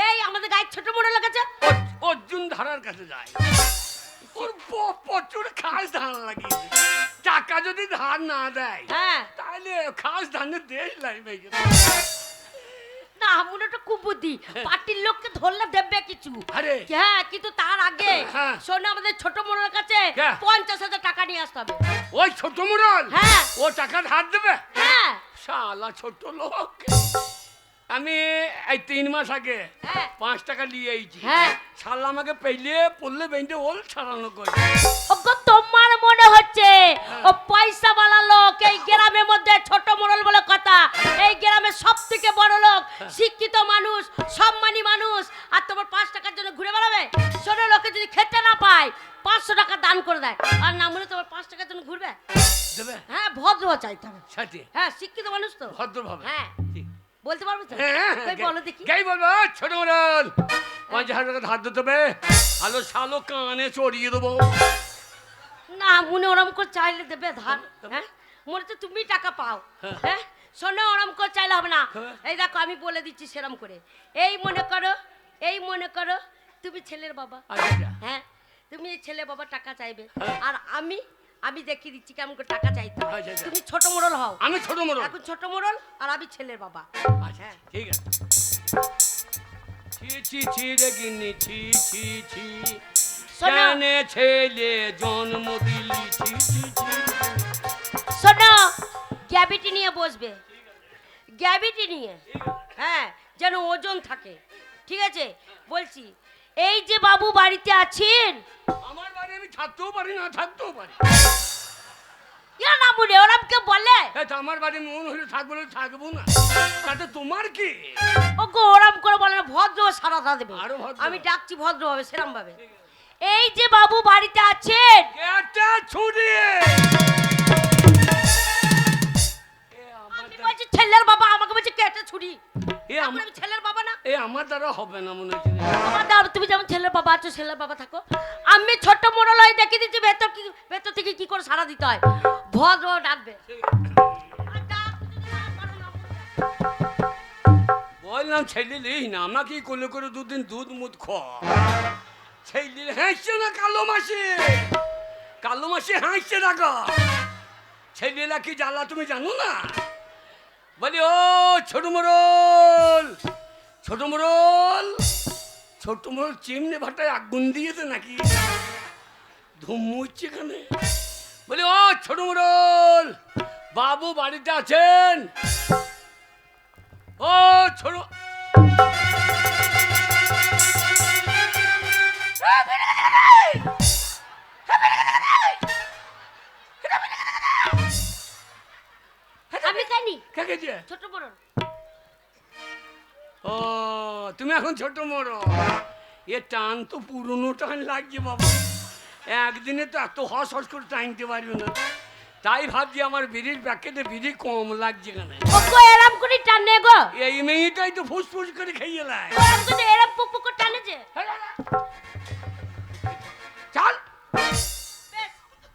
B: এই আমাদের গায়ের ছোট মোড় লোক আছে,
A: অর্জুন ধারার কাছে যায়। ওর প্রচুর খাস ধান লাগিয়েছে। টাকা যদি ধার না দেয়
B: হ্যাঁ,
A: তাহলে খাস ধানের দেশ লাগবে।
B: না মনেটা খুব বুদ্ধি, পার্টির লোককে ধরলে দেবে কিছু।
A: আরে
B: হ্যাঁ, কিন্তু তার আগে
A: হ্যাঁ।
B: শোনো, আমাদের ছোট মোড়ের কাছে
A: হ্যাঁ।
B: 50,000 টাকা নিয়ে আসতে হবে।
A: ওই ছোট মোড়ল
B: হ্যাঁ।
A: ও টাকা ধার দেবে?
B: হ্যাঁ
A: শালা ছোট লোক। আমি এই 3 মাস আগে
B: হ্যাঁ
A: 5 টাকা নিয়ে আইছি।
B: হ্যাঁ।
A: শালা আমাকে পেলে পড়লে বেঁধে ওল ছাড়ানো করে।
B: ওগো, তোমার মনে হচ্ছে ও পয়সা বালা লোক এই গ্রামের মধ্যে ছোট মোড়ল বলে কথা। এই গ্রামের সব থেকে বড় লোক, শিক্ষিত মানুষ, সম্মানী মানুষ, আর তোমার 5 টাকার জন্য ঘুরে বেড়াবে? ছোট লোকে যদি খেতে না পায় 500 টাকা দান করে দেয়, আর না মনে তোমার 5 টাকার জন্য ঘুরবে?
A: দেবে
B: হ্যাঁ, ভদ্র চাইতে হবে।
A: সাথে
B: হ্যাঁ, শিক্ষিত মানুষ তো।
A: ভদ্রভাবে।
B: হ্যাঁ,
A: ঠিক।
B: বলতে পারবে তো?
A: হ্যাঁ,
B: কই বলো দেখি।
A: কে বলবো? ছোট মোড়ল 50,000 টাকা ধার দিতে হবে। আলো শালো কানে চড়িয়ে দেবো।
B: না মনে ওরম করে চাইলে দেবে ধার? হ্যাঁ, মনে তো তুমি টাকা পাও। হ্যাঁ, শোনো, ওরম করে চাইলে হবে না। এই দেখো, আমি বলে দিচ্ছি সেরম করে। এই মনে করো, এই মনে করো তুমি ছেলের বাবা।
A: আচ্ছা,
B: হ্যাঁ, তুমি এই ছেলে বাবা টাকা চাইবে, আর আমি দেখিয়ে দিচ্ছি কেমন করে টাকা চাইতে হয়।
A: আচ্ছা, আচ্ছা।
B: তুমি ছোট মোড়ল হও।
A: আমি ছোট মোড়ল।
B: এখন ছোট মোড়ল আর আমি ছেলের বাবা।
A: আচ্ছা, ঠিক আছে। ছি ছি ছি রে গিন্নি, ছি ছি ছি,
B: শোনো।
A: জানে ছেলে জন্ম দিলি, ছি ছি ছি।
B: শোনো, গ্যাভিটি নিয়ে বসবে, গ্যাভিটি নিয়ে। হ্যাঁ, যেন ওজন থাকে। ঠিক আছে, বলছি এই যে বাবু বাড়িতে আছেন।
A: আমার বাড়ি আমি থাকতেও পারি, না থাকতেও পারি।
B: ইয়া না মনে ওরম কে বলে?
A: এই তো আমার বাড়ি মন হলে থাকবো, না থাকবো না, তাতে তোমার কি?
B: ও গো, ওরম করে বলে না, ভদ্র সারাটা দেবে।
A: আরো ভদ্র।
B: আমি ডাকছি ভদ্র হবে, সেরম ভাবে। এই যে বাবু বাড়িতে আছেন।
A: কেটে ছুড়িয়ে
B: আমি বলছি ছেলের বাবা, আমাকে বলছে কেটে ছুরি।
A: এ
B: আমি ছেলের বাবা না।
A: আমার দ্বারা হবে না মনে হচ্ছে।
B: আমার দাও, তুমি যেমন ছেলের বাবা আছো, ছেলের বাবা থাকো। আমি ছোট মোড়ল হয়ে দেখিয়ে দিচ্ছি ভেতর থেকে কি করে সারা দিতে হয়। ভদ্র ডাকবে। আর ডাক যদি না পারো না।
A: বললাম ছেলে লিস না, আমাকে কোলে করে দুদিন দুধ মুধ ছেলে হাসছে না। কালো মাসি হাসছে না গো। ছেলেরা কি জ্বালা তুমি জানো না? বলি ও ছোট মোড়ল, ছোট মোড়ল, ছোট মোড়ল চিমনি ভাটায় আগুন দিয়েছে নাকি? ধুম উঠছে এখানে। বলি ও ছোট মোড়ল, বাবু বাড়িতে আছেন? ও ছোট,
B: আমি জানি
A: কে গেছে?
B: ছোট মোড়ল।
A: ও তুমি এখন ছোট মোড়ল। এ টান তো পুরনো টান লাগছে বাবা। একদিনে তো এত হস হস করে টানতে পারবে না। তাই ভাবছি আমার বিড়ির প্যাকেটে বিড়ি কম লাগছে কেন।
B: ও গো, এরম করে টানে গো।
A: এই মেয়েটাই তো ফুসফুস করে খেয়ে লাই।
B: ওরম করে এরম পুক পুক করে টানে যে।
A: চল
B: বেশ,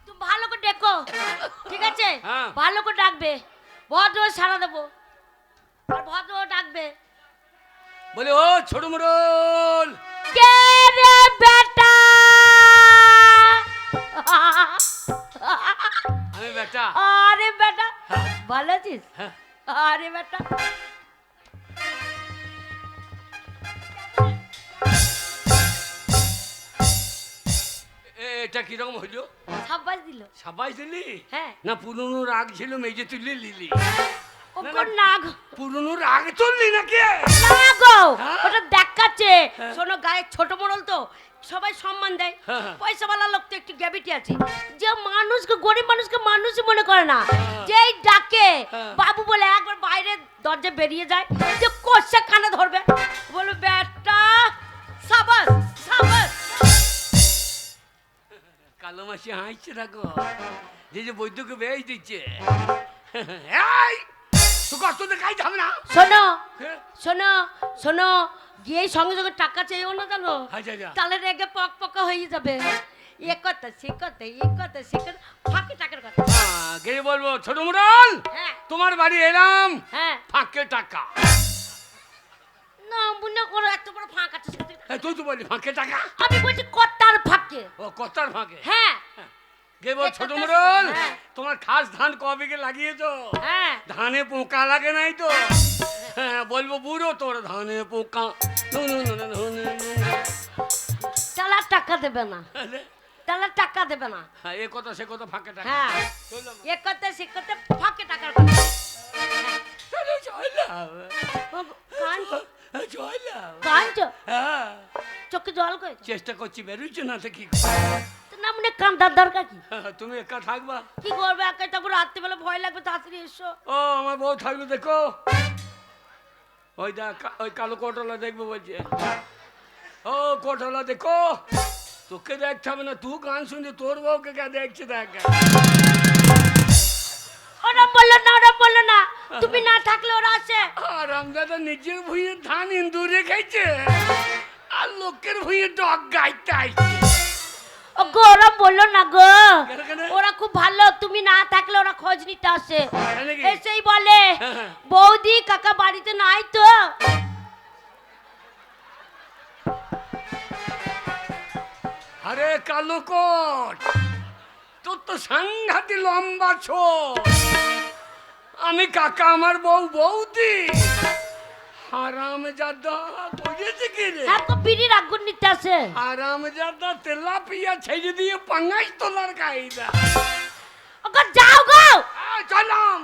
B: তুমি ভালো করে দেখো। ঠিক আছে,
A: হ্যাঁ।
B: ভালো করে ডাকবে, ভদ্র সারা দেবো, আর ভদ্র ডাকবে।
A: বলে ও ছোট মোড়ল,
B: কে রে বেটা?
A: আমি বেটা।
B: আরে বেটা,
A: হ্যাঁ।
B: ভালো আছিস?
A: হ্যাঁ।
B: আরে বেটা,
A: এটা কিরকম হইলো?
B: সাব্বাস দিল।
A: সবাই দিলি?
B: হ্যাঁ।
A: না পুরনো রাগ ছিল মেজে তুলে লিলি?
B: ও
A: না,
B: গো,
A: না।
B: না গো,
A: পুরনো রাগ তুললি নাকি?
B: না গো,
A: হ্যাঁ?
B: ওটা দেখাচ্ছে।
A: হ্যাঁ।
B: শোনো, গায়ে ছোট মোড়ল তো সবাই সম্মান দেয়।
A: হ্যাঁ, হ্যাঁ।
B: পয়সাওয়ালা লোক তো একটু গ্যাভিটি আছে, যে মানুষকে, গরিব মানুষকে মানুষই মনে করে না।
A: হ্যাঁ।
B: যেই ডাকে
A: হ্যাঁ।
B: বাবু বলে একবার বাইরে দরজা বেরিয়ে যায়, যে কোষা কানে ধরবে।
A: হাসছে থাকো যে বৈদ্যকে বেশ দিচ্ছে এই তো কষ্ট দেখাই যাবে না
B: শোনো
A: হ্যাঁ?
B: শোনো শোনো গিয়ে সঙ্গে সঙ্গে টাকা চাইও না জানো
A: আচ্ছা আচ্ছা
B: তাহলে রেগে পক পকা হয়ে যাবে এ কথা সে কথা এ কথা সে কথা ফাঁকে টাকার কথা
A: কে বলবো ছোট মুরাল
B: হ্যাঁ
A: তোমার বাড়ি এলাম
B: হ্যাঁ
A: ফাঁকে টাকা
B: না মনে করো এত বড় ফাঁক আছে সেটা থেকে-
A: তুই তো বললি ফাঁকে টাকা
B: আমি বলছি কত্তার ফাঁকে
A: ও কতার ফাঁকে
B: হ্যাঁ
A: কে বল
B: এ
A: ছোট
B: কথা
A: মুরাল
B: হ্যাঁ।
A: তোমার খাস ধান কবে লাগিয়েছো
B: হ্যাঁ
A: ধানে পোকা লাগে নাই তো হ্যাঁ বলবো বুড়ো তোর ধানে পোকা
B: তাহলে আর টাকা দেবে না তাহলে আর টাকা দেবে না
A: হ্যাঁ এ কথা সে কথা ফাঁকে টাকা
B: হ্যাঁ
A: চললাম।
B: এ কথা সে কথা ফাঁকে টাকার কথা
A: চলো, চললাম।
B: কাঁদছো
A: চললাম।
B: কাঁদছো
A: হ্যাঁ
B: চোখে জল করেছো
A: চেষ্টা করছি বেরোচ্ছে না তো কি
B: তো না মনে কান্দার দরকার কি
A: তুমি একা থাকবা
B: কি করবে একাই তারপর রাত্রিবেলা ভয় লাগবে তাড়াতাড়ি এসো
A: ও আমার বউ থাকলো দেখো ওই দেখ ওই কালো কোটলা দেখবো বলছে ও কোটলা দেখো তোকে দেখতে হবে না তুই গান শুনছি তোর বউকে কে দেখছে দেখ
B: ওরা বললো না তুমি না থাকলে ওরা আসে
A: আর আমদাদা নিজের ভুঁইয়ে ধান ইন্দুরে খাইছে আর লোকের ভুঁইয়ে ডগ গাইতে আইছে
B: ও গো ওরা বললো না গো
A: কেন, কেন?
B: ওরা খুব ভালো তুমি না থাকলে ওরা খোঁজ নিতে আসে
A: তাই নাকি?
B: এসেই বলে
A: হ্যাঁ।
B: বৌদি কাকা বাড়িতে নাই তো
A: আরে কালো কোট তোর তো সাংঘাতি লম্বা ছোট আমি কাকা আমার বউ বৌদি হারাম জাদা বুঝেছে কি রে
B: হ্যাঁ তো বিড়ির আগুন নিতে আসে
A: হারাম জাদা তেলাপিয়া ছেড়ে দিয়ে পাঙ্গাই তোলার কায়দা
B: ওগো যাও গো
A: চলাম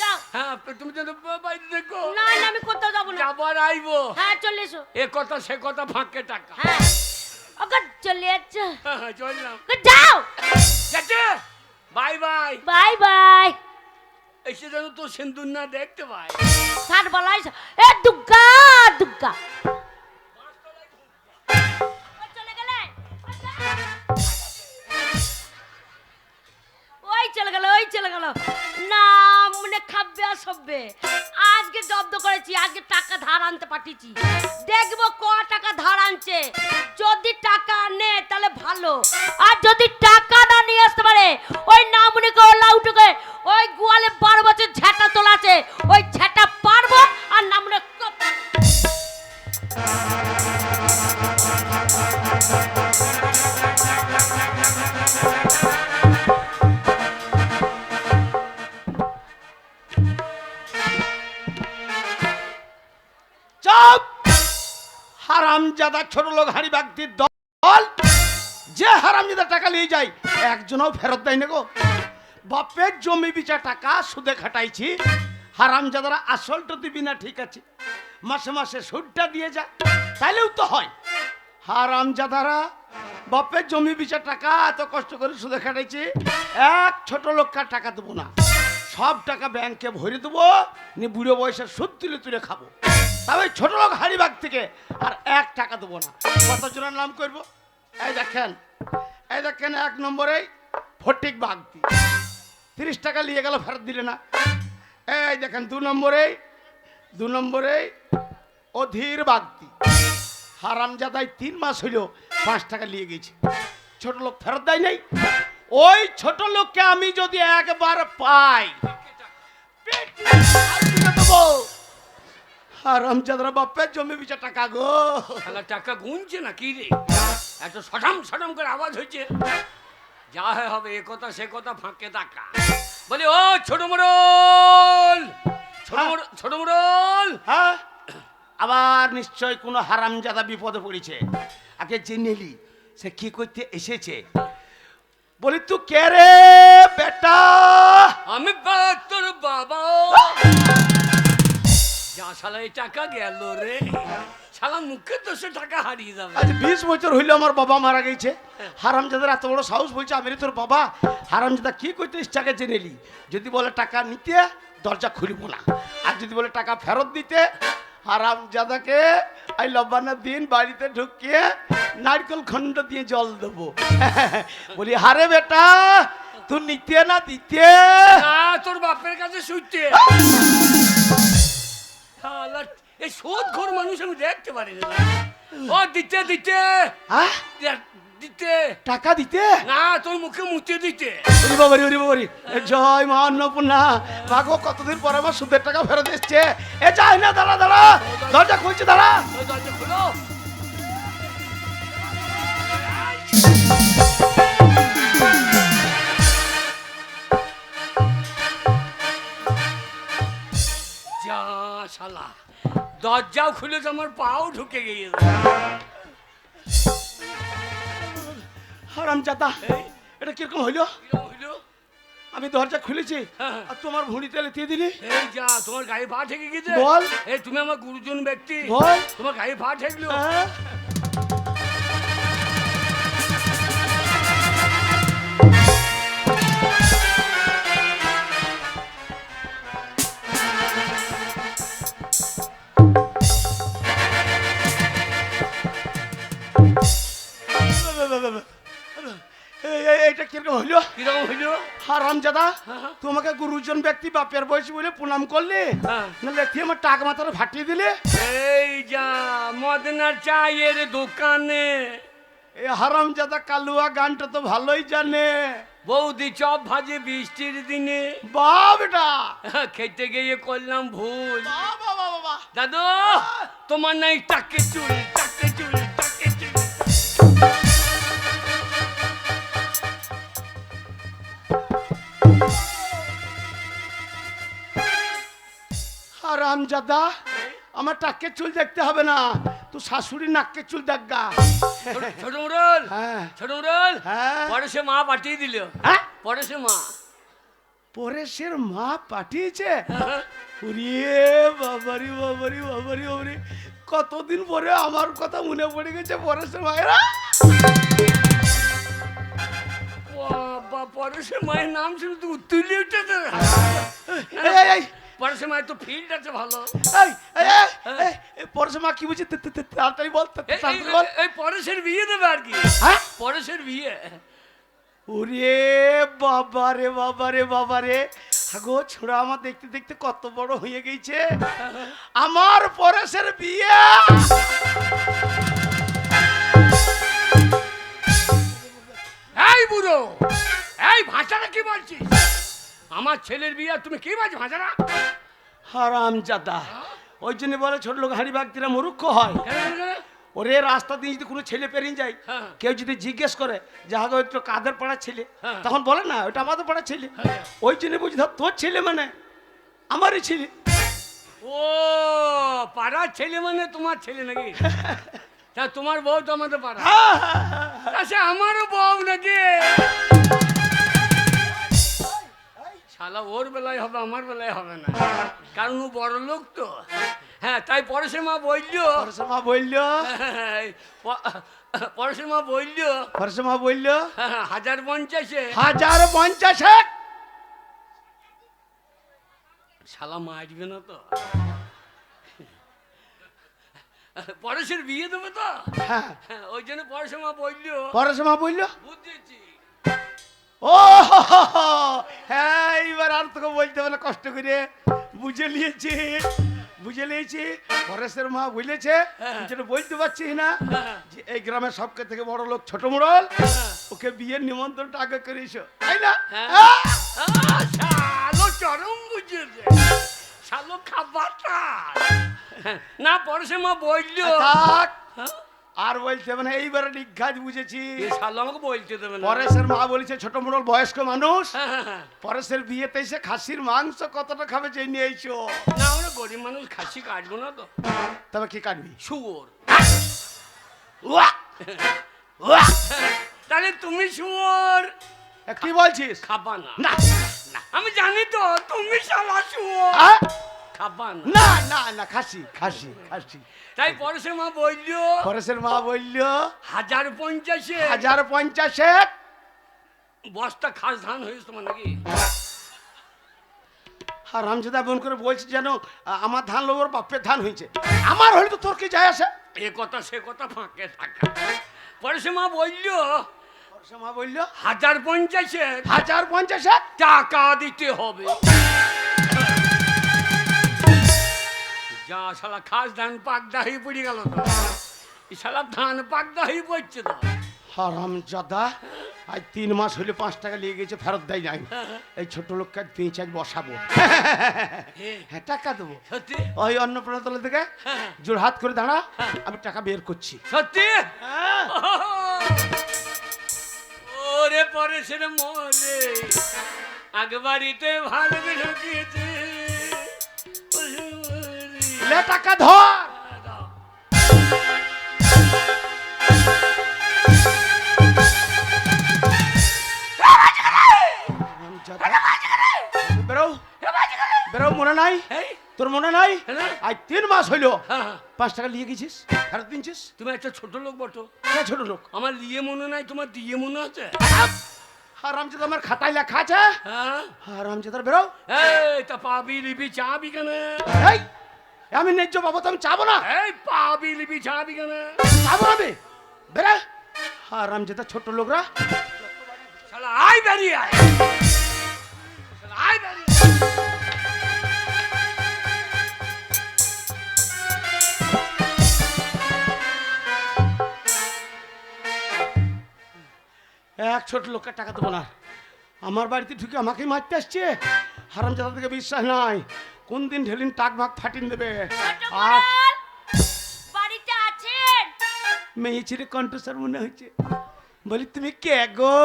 B: যাও
A: হ্যাঁ তুমি যেন বাইরে দেখো
B: না না আমি কোথাও যাবো না
A: আবার আইবো
B: হ্যাঁ চলে এসো
A: এ কথা সে কথা ফাঁকে টাকা
B: হ্যাঁ ওগো চলে যাচ্ছে
A: হ্যাঁ, চললাম
B: ওগো যাও
A: যাচ্ছে বাই বাই
B: বাই বাই
A: এসে যেন তো সিন্দুর না দেখতে পাই
B: সার বলাই এ দুর্গা দুর্গা ও চলে গেলে ওই চলে গেল না মনে খাবে আর সববে আজকে জব্দ করেছি আজকে টাকা ধার আনতে পাঠিয়েছি দেখবো ক টাকা ধার আনছে যদি টাকা আনে তাহলে ভালো আর যদি টাকা না নিয়ে আসতে পারে ওই নামুনিকে ওলা উঠে ওই গোয়ালে 12 বছর ঝেঁটা তোলাছে ওই ঝেঁটা পারবো আর নামুনে
C: চাপ হারামজাদা ছোট লোক হাড়ি ব্যক্তির দল যে হারামজাদা টাকা নিয়ে যায় একজনও ফেরত দেয় না গো বাপের জমি বিচার টাকা সুদে খাটাইছি হারামজাদারা আসলটা দিবি না ঠিক আছে মাসে মাসে সুদটা দিয়ে যা তাইলেও তো হয় হারামজাদারা বাপের জমি বিচার টাকা এত কষ্ট করে সুদে খাটাইছি এক ছোট লোককার টাকা দেবো না সব টাকা ব্যাংকে ভরে দেবো নি বুড়ো বয়সের সুদ তুলে তুলে খাবো তবে ছোট লোক হাড়িবাগ থেকে আর 1 টাকা দেবো না কতজনের নাম করবো এই দেখেন 1 নম্বরে ফটিক বাগদি 30 টাকা নিয়ে গেল ফেরত দিলে না এই দেখেন 2 নম্বরে অধীর বাগদি হারামজাদাই 3 মাস হইল 5 টাকা নিয়ে গেছে ছোট লোক ফেরত দেয় নাই ওই ছোট লোককে আমি যদি একবার পাই হারামজাদারা বাপের জমি বিচার টাকা গো
A: শালা টাকা গুনছে না কি রে এত সটাম সটাম করে আওয়াজ হচ্ছে যা হবে এ কথা সে কথা ফাঁকে টাকা বলি ও ছোট মোড়ল ছোট মোড়ল
C: হ্যাঁ আবার নিশ্চয় কোনো হারামজাদা বিপদে পড়েছে আগে জেনেলি সে কি করতে এসেছে বলি তুই কে রে বেটা
A: আমি তোর বাবা যা শালা এই টাকা গেল রে শালা মুখে তো সে টাকা হারিয়ে যাবে
C: আজ 20 বছর হইলো আমার বাবা মারা গেছে হারামজাদার এত বড় সাহস বলছে আমি তোর বাবা হারামজাদা কি করতে টাকা জেনেলি যদি বলে টাকা নিতে দরজা খুলব না আর যদি বলে টাকা ফেরত দিতে হারামজাদাকে এই লব্বানা দিন বাড়িতে ঢুকিয়ে নারকেল খন্ড দিয়ে জল দেবো। বলি হারে বেটা তুই নিতে না দিতে?
A: না তোর বাপের কাছে শুইতে। শালা, এই সোদ ঘর মানুষ আমি দেখতে পারি না। ও দিতে দিতে
C: হ্যাঁ
A: দিতে
C: টাকা দিতে?
A: না তোর মুখে মুতে দিতে।
C: ওরে বাবারি ওরে বাবারি, জয় মা অন্নপূর্ণা। মাগো কতদিন পরে আমার সুদের টাকা ফেরত এসছে। এ যাই না, দাঁড়া দাঁড়া, দরজা খুলছে, দাঁড়া।
A: ওই দরজা খোলো। যা শালা, দরজাও খুলে তো আমার পাও ঢুকে গিয়েছে।
C: হারাম জাদা, এটা কিরকম হইলো?
A: কিরম হইলো?
C: আমি দরজা খুলেছি
A: হ্যাঁ।
C: আর তোমার ভুঁড়িতে লেতিয়ে দিলি।
A: এই যা, তোমার গায়ে পা ঠেকে গেছে।
C: বল।
A: এই তুমি আমার গুরুজন ব্যক্তি,
C: বল।
A: তোমার গায়ে পা ঠেকলো।
C: হ্যাঁ? এইটা কিরকম হইলো?
A: কিরকম হইলো?
C: হারাম জাদা,
A: হ্যাঁ।
C: তোমাকে গুরুজন ব্যক্তি বাপের বয়সী বলে প্রণাম করলে,
A: হ্যাঁ।
C: না লেথিয়ে আমার টাক মাথাটা ফাটিয়ে দিলে।
A: এই যা, মদনার চায়ের দোকানে
C: এই হারাম জাদা কালুয়া গানটা তো ভালোই জানে।
A: বৌদি চপ ভাজে বৃষ্টির দিনে,
C: বাহ বেটা,
A: খেতে গিয়ে করলাম ভুল।
C: বাহ বাহ বাহ বাহ।
A: দাদু, তোমার নাই টাকে চুল, টাকে চুল, টাকে চুল।
C: হারাম জাদা, আমার টাকের চুল দেখতে হবে না, তুই শাশুড়ি নাকের চুল দেখা।
A: ছোট মুরল,
C: হ্যাঁ
A: ছোট মুরল,
C: হ্যাঁ।
A: পরে সে মা পাঠিয়ে দিল।
C: হ্যাঁ?
A: পরে সে মা।
C: পরেশের মা পাঠিয়েছে?
A: হ্যাঁ।
C: ওরে বাবারি বাবারি বাবারি বাবারি, কতদিন পরে আমার কথা মনে পড়ে গেছে পরেশের মায়েরা।
A: বাবা, পরে সে মায়ের নাম শুনে তো তুলে উঠেছে।
C: এই, এই, এই,
A: পরে সে মায়ের তো ফিল্ড আছে ভালো।
C: এই, এই, এই, এই, পরেশের মা কি বুঝি? তাড়াতাড়ি বল, তাড়াতাড়ি বল।
A: এই পরেশের বিয়ে দেবে আর কি।
C: হ্যাঁ?
A: পরেশের বিয়ে।
C: ওরে বাবা রে বাবা রে বাবা রে, আগো ছোড়া আমার দেখতে দেখতে কত বড় হয়ে গেছে। আমার পরেশের বিয়ে।
A: এই বুড়ো, এই ভাষাটা কি বলছিস? আমার ছেলের বিয়ে তুমি কি বলছো ভাষাটা?
C: হারাম জাদা, ওই জন্য বলে ছোট লোক হাড়ি বাগদিরা মূর্খ হয়। ওরে রাস্তা দিয়ে যদি কোনো ছেলে পেরিয়ে যায়,
A: হ্যাঁ।
C: কেউ যদি জিজ্ঞেস করে যে হাগো একটু কাদের পাড়ার ছেলে,
A: হ্যাঁ।
C: তখন বলে না ওটা আমাদের পাড়ার ছেলে।
A: হ্যাঁ।
C: ওই জন্য বুঝি ধর তোর ছেলে মানে আমারই ছেলে।
A: ও পাড়ার ছেলে মানে তোমার ছেলে নাকি? তা তোমার বউ তো আমাদের পাড়া। তা সে আমারও বউ নাকি? শালা ওর বেলায় হবে, আমার বেলায় হবে না, কারণ ও বড় লোক তো। হ্যাঁ, তাই পরেশের মা বললো,
C: পরেশের মা বললো,
A: পরেশের মা বললো
C: পরেশের মা বললো
A: 1050-এ।
C: 1050।
A: শালা মারবে না তো? পরেশের বিয়ে দেবে তো?
C: হ্যাঁ,
A: হ্যাঁ, ওই জন্য পরেশের মা বললো।
C: পরেশের মা বললো,
A: বুঝেছি।
C: ও হ্যাঁ, এইবার আর তোকে বলতে হবে না, কষ্ট করে বুঝে নিয়েছি, বুঝে নিয়েছি। পরেশের মা বুঝেছে, যেটা বলতে পারছিস না যে এই গ্রামের সবকে থেকে বড় লোক ছোট মোড়ল, ওকে বিয়ের নিমন্ত্রণটা আগে করেছো, তাই না?
A: হ্যাঁ। শালো চরম বুঝেছে, শালো খাবারটা না। পরেশের মা বললো
C: থাক,
A: হ্যাঁ?
C: আর বলতে হবে না, এইবারে নিঘাত বুঝেছি।
A: এ শালো আমাকে বলতে দেবে না।
C: পরেশের মা বলেছে ছোট মোড়ল বয়স্ক মানুষ,
A: হ্যাঁ, হ্যাঁ, হ্যাঁ।
C: পরেশের বিয়েতে এসে খাসির মাংস কতটা খাবে যে নিয়ে এসো।
A: না, আমরা গরিব মানুষ, খাসি কাটবো না তো।
C: তবে কি কাটবি?
A: শুয়োর।
C: উয়া! উয়া!
A: তাহলে তুমি শুয়োর
C: কি বলছিস?
A: খাবা না?
C: না
A: না, আমি জানি তো তুমি শালা শুয়োর
C: আ?
A: খাবা না।
C: না না না, খাসি খাসি খাসি।
A: তাই পরেশের মা বললো
C: পরেশের মা বলল
A: 1050-এ
C: 1050।
A: বস্তা খাস ধান হয়েছে তোমার নাকি?
C: আর রামজাদা বোন করে বলছি যেন আমার ধান লোক ওর বাপের ধান হয়েছে। আমার হলে তো তোর কি যায় আসে?
A: এ কথা সে কথা ফাঁকে থাকা। পরশুমা বললো
C: পরশুমা বললো
A: 1050
C: 1050
A: টাকা দিতে হবে। যা শালা খাস ধান পাকদা হয়ে পড়ে গেল তো, এই শালা ধান পাকদা হয়ে পড়ছে তো।
C: হারাম জাদা, আজ 3 মাস হলে 5 টাকা নিয়ে গেছে, ফেরত দেয় নাই। এই ছোট লোককে পেঁচ আজ বসাবো। হ্যাঁ টাকা দেবো।
A: সত্যি
C: ওই অন্নপ্রাণতলা থেকে জোর হাত করে দাঁড়া, আমি টাকা বের করছি।
A: সত্যি?
C: হ্যাঁ।
A: ওরে পরেশের মরে আগবাড়িতে ভালো ঢুকিয়েছে।
C: লে টাকা ধর। বেরো বেরো, মনে নাই তোর? মনে নাই আজ 3 মাস হইলো 5 টাকা নিয়ে গেছিস, ফেরত দিনছিস?
A: তুমি একটা ছোট লোক বটো।
C: হ্যাঁ ছোট লোক।
A: আমার লিয়ে মনে নাই, তোমার দিয়ে মনে আছে?
C: হারামজাদা, আমার খাতায় লেখা আছে।
A: হ্যাঁ
C: হারামজাদা বেরো।
A: এই তা পাবি লিবি চাবি কেন?
C: এই আমি ন্যায্য বাবু তো আমি চাবো না।
A: এই পাবি লিবি চাবি কেন?
C: চাবো আমি, বেরা। হারামজাদা ছোট লোকরা।
A: শালা আয় বেরিয়ে আয়, শালা আয় বেরিয়ে।
C: এক ছোট লোককে টাকা দেবো না। আমার বাড়িতে ঢুকে আমাকেই মারতে আসছে। হারামজাদা থেকে বিশ্বাস নাই, কোন দিন ঢেলিন টাক ভাগ ফাটিন দেবে। আর
B: বাড়িতে আছেন?
C: মেয়ে ছেলে কণ্ঠস্বর মনে হচ্ছে। বলি তুমি কে গো?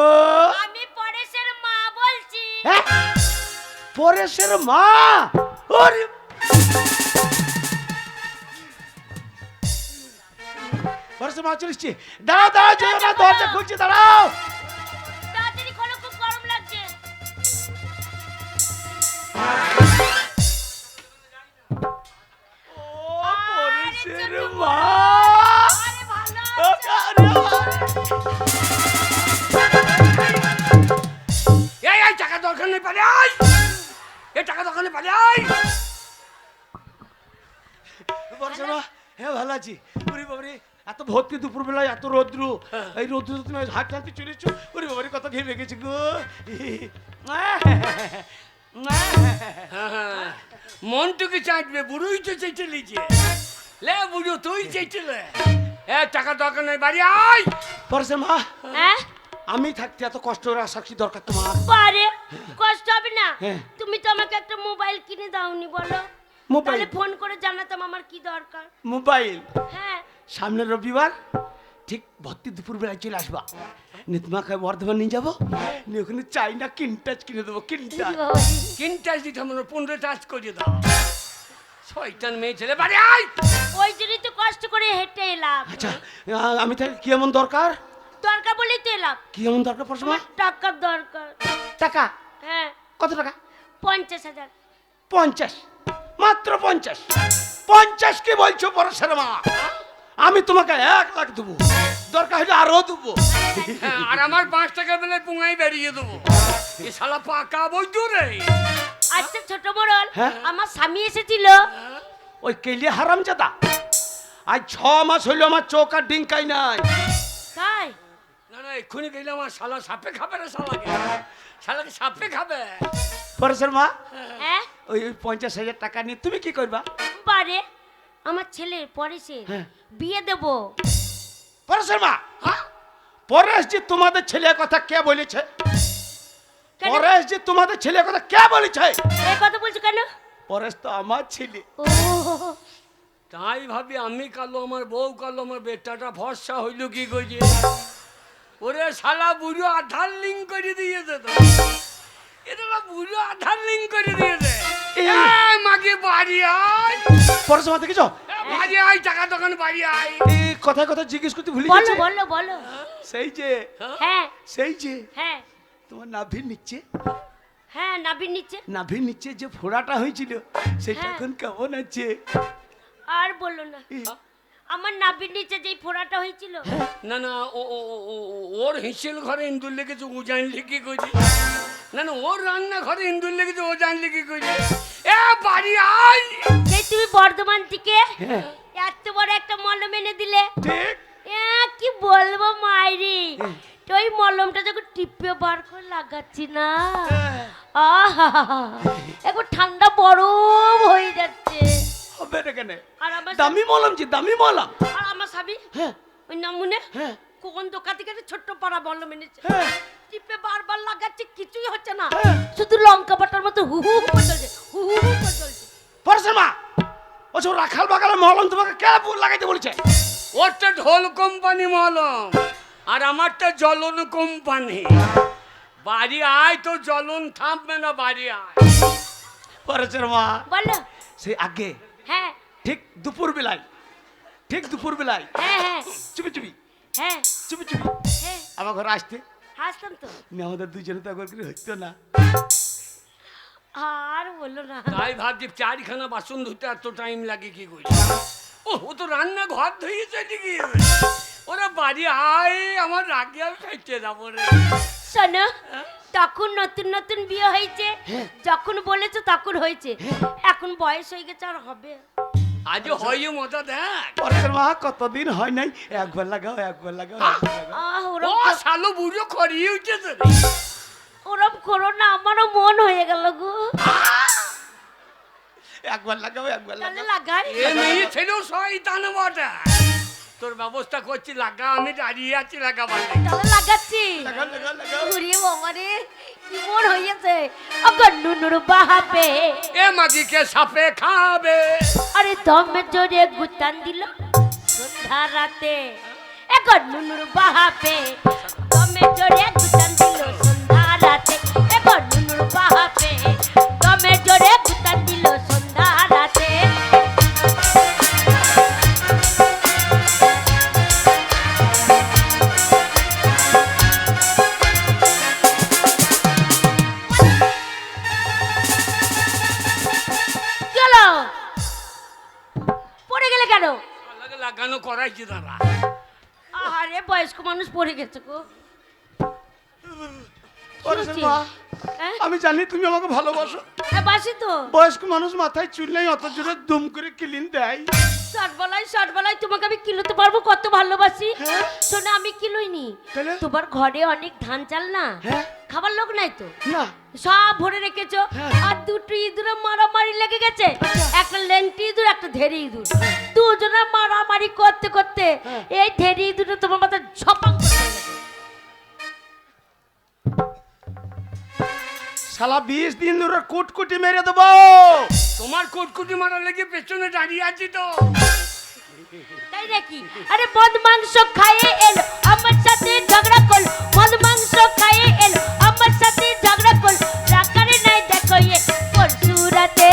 B: আমি পরেশের মা বলছি।
C: হ্যাঁ? পরেশের মা? ওরে পরেশের মা চলে এসছে। দাঁড়াও দাঁড়াও, যেও না, দরজা খুলছে, দাঁড়াও।
B: তাড়াতাড়ি খোলো, খুব গরম লাগছে।
C: ও পরেশের মা।
B: আরে ভালো
C: ও, আরে,
A: এই এই টাকা দরকার নেই, পারে আয়। এই টাকা দরকার নেই, পারে আয়।
C: পরেশের মা, হ্যাঁ ভালো আছি। ওরে বাবারে, এত ভর্তি দুপুর বেলায় এত রৌদ্র, এই রৌদ্র তুমি হাট টানতে চলেছো। ওরে বাবারে, কত ঘেমে গেছি গো।
A: মনটুকে চাইবে, বুড়োই তো চেটে লিছে। লে বুড়ো তুই চেটেলে। এ টাকা দরকার নেই, বাড়ি আয়।
C: পরেশের মা,
B: হ্যাঁ
C: আমি থাকতে এত কষ্ট করে আসা কি দরকার তোমার?
B: পারে, কষ্ট হবে না।
C: হ্যাঁ।
B: তুমি তো আমাকে একটা মোবাইল কিনে দাওনি, বলো।
C: মোবাইল?
B: তাহলে ফোন করে জানাতাম আমার কি দরকার।
C: মোবাইল?
B: হ্যাঁ
C: সামনের রবিবার ঠিক ভর্তি দুপুর বেলায় চলে আসবা। নিতমাকে বর্ধমান নিয়ে যাবো, নিয়ে ওখানে চাইনা কিনটাচ কিনে দেবো। কিনটাচ
A: কিনটাচ দিতে আমরা 15 টাচ করে দাও। শয়তান মেয়ে ছেলে, বাড়ি আয়।
B: ওই জন্যই তো কষ্ট করে হেঁটে এলাম।
C: আচ্ছা, আমি তাহলে কি এমন দরকার?
B: দরকার বলেই তো এলাম।
C: কি এমন দরকার পড়ছে?
B: আমার টাকার দরকার।
C: টাকা?
B: হ্যাঁ,
C: কত টাকা?
B: 50,000।
C: 50? মাত্র 50? 50 কি বলছো পরেশের মা? আমি তোমাকে 1 লাখ দেবো, দরকার হলে আরো দেবো।
A: হ্যাঁ, আর আমার 5 টাকা বেলায় পুঙাই বেরিয়ে দেবো। এ শালা পাকা বৈদ্য রে।
B: আচ্ছা ছোট মোড়ল,
C: হ্যাঁ?
B: আমার স্বামী এসেছিল।
C: ওই কেলি হারামজাদা, আজ 6 মাস হইলো আমার চোখ আর ডিঙ্কাই নাই।
B: তাই?
A: না না, এক্ষুনি গেলে আমার শালা সাপে খাবে রে, শালাকে শালাকে সাপে খাবে।
C: পরেশের মা,
B: হ্যাঁ
C: ওই 50,000 টাকা নিয়ে তুমি কি করবা?
B: পারে, আমার ছেলের পরেশে
C: হ্যাঁ।
B: বিয়ে দেব।
C: পরেশের মা, পরেশ যে তোমাদের ছেলের কথা কে বলেছে?
B: কেন?
C: পরেশ যে তোমাদের ছেলের কথা কে বলেছে?
B: এই কথা বলছো কেন?
C: পরেশ তো আমার ছেলে।
B: ও
A: তাই ভাবি আমি কালো, আমার বউ কালো, আমার বেটাটা ফর্সা হইল কি কইছে। ওরে শালা বুড়ো আধার লিঙ্ক করে দিয়েছে তো। এটা বুড়ো আধার লিঙ্ক করে দিয়েছে। মাকে বাড়ি আয়।
C: পরেশের মা দেখেছো?
A: বাড়ি আয়, টাকা দোকান বাড়ি আয়।
C: এই কথায় কথা জিজ্ঞেস করতে ভুলে
B: বলো
C: গেছে।
B: বলো বলো।
C: সেই যে,
B: হ্যাঁ
C: সেই যে
B: হ্যাঁ
C: তোমার নাভির নিচে,
B: হ্যাঁ, নাবির নিচে।
C: নাভির নিচে যে ফোড়াটা হয়েছিল সেটা
B: হ্যাঁ।
C: এখন কেমন আছে?
B: আর বলো না, আমার নাবির নিচে যেই ফোড়াটা হয়েছিল,
A: না না, ওর হিসেল ঘরে ইন্দুর লেগেছে, ও জানলে কি কইছে? না না, ওর রান্না ঘরে ইন্দুর লেগেছে, ও জানলে কি কইছে? এ বাড়ি আয়।
B: সেই তুমি বর্ধমান থেকে
C: হ্যাঁ।
B: এত বড় একটা মলম এনে দিলে।
C: ঠিক।
B: কি বলবো মা, মাইরি তো ওই মলমটা যখন টিপে বার করে লাগাচ্ছি না, আহা এখন ঠান্ডা বরফ হয়ে যাচ্ছে।
C: হবে না কেন?
B: আর আমার
C: দামি মলম জি, দামি মলম।
B: আর আমার স্বামী
C: হ্যাঁ
B: ওই নামুনে
C: হ্যাঁ
B: কোন দোকান থেকে একটা ছোট্ট পাড়া মলম এনেছে,
C: হ্যাঁ
B: টিপে বারবার লাগাচ্ছে, কিছুই হচ্ছে না,
C: হ্যাঁ।
B: শুধু লঙ্কা বাটার মতো হু হু করে চলছে, হু হু করে চলছে।
C: পরেশের মা, ও সব রাখাল বাগালে মলম তোমাকে কে লাগাইতে বলেছে?
A: ওরটা ঢোল কোম্পানি মলম আর আমারটা জ্বলন কোম্পানি। বাড়ি আয় তো জ্বলন থামবে না, বাড়ি আয়।
C: পরেশের মা,
B: বলো।
C: সেই আগে
B: হ্যাঁ
C: ঠিক দুপুর বেলায়, ঠিক দুপুর বেলায়
B: হ্যাঁ হ্যাঁ
C: চুপি চুপি
B: হ্যাঁ
C: চুপি চুপি
B: হ্যাঁ
C: আমার ঘরে আসতে,
B: হাসতাম তো।
C: আমাদের দুজনে তো একবার করে হইতো না।
B: আর বললো না,
A: তাই ভাবছি চারখানা বাসন ধুতে এত টাইম লাগে কি করি। ও তো রান্না ঘর ধুয়েছে নাকি? ওরা বাড়ি আয়, আমার রাগে আমি খাইতে যাবো রে।
B: শোনো, তখন নতুন নতুন বিয়ে হয়েছে, যখন বলেছো তখন হয়েছে, এখন বয়স হয়ে গেছে আর হবে।
A: আজ হয় মজা দেখ।
C: পরেশের মা, কতদিন হয় নাই, একবার লাগাও একবার লাগাও একবার লাগাও।
A: ও
B: ওরম
A: শালো বুড়ো খড়িয়ে উঠেছে রে।
B: ওরম করো না, আমারও মন হয়ে গেল গো।
C: একবার লাগাও একবার
B: তাহলে
C: লাগাও।
B: লাগাই।
A: এ মেয়ে ছেলেও শয়তান বটে। তোর ব্যবস্থা করছি, লাগা, আমি দাঁড়িয়ে আছি লাগাবার লেগে।
B: তাহলে লাগাচ্ছি।
C: লাগাও লাগাও লাগাও।
B: ঘুরিয়ে বাবা রে, কি মন হয়েছে। অগর নুনুর বাহাবে,
A: এ মাগিকে সাপে খাবে।
B: আরে দমে জোরে গুতান দিল সন্ধ্যা রাতে। এখন নুনুর বাহাবে, দমে জোরে গুতান দিল সন্ধ্যা রাতে। এখন নুনুর বাহাবে, দমে জোরে গুতান দিল সন্ধ্যা রাতে। চলো, পড়ে গেলে কেন?
A: শালাকে লাগানো করাইছি দাঁড়া।
B: আরে বয়স্ক মানুষ পড়ে গেছে গো।
C: পরেশের মা,
B: হ্যাঁ?
C: আমি জানি তুমি আমাকে ভালোবাসো।
B: হ্যাঁ, বাসি তো।
C: বয়স্ক মানুষ মাথায় চুল নেই, অত জোরে দুম করে ক্লিন দেয়।
B: শর্টবেলায় তোমাকে আমি কিলোতে পারবো, কত ভালোবাসি।
C: হ্যাঁ।
B: শোনো, আমি কিলোই নি।
C: তাহলে?
B: তোমার ঘরে অনেক ধান চাল না,
C: হ্যাঁ।
B: খাবার লোক নাই তো,
C: না
B: সব ভরে রেখেছো।
C: হ্যাঁ।
B: আর দুটো ইঁদুরে মারামারি লেগে গেছে, একটা লেংটি ইঁদুর একটা ধেরি ইঁদুর, দুজনে মারামারি করতে করতে
C: হ্যাঁ।
B: এই ধেরি ইঁদুরে তোমার মাথা ঝপাং করে পড়ে গেছে।
C: শালা 20 দিন ধরে কুটকুটি মেরে দেবো।
A: তোমার কুটকুটি মারা লেগে পেছনে দাঁড়িয়ে আছি তো।
B: তাই নাকি? আরে মদ মাংস খাইয়ে এলো আমার সাথে ঝগড়া করলো, মদ মাংস খাইয়ে এলো আমার সাথে ঝগড়া করলো, রাখারে নাই দেখো এ পরশু রাতে।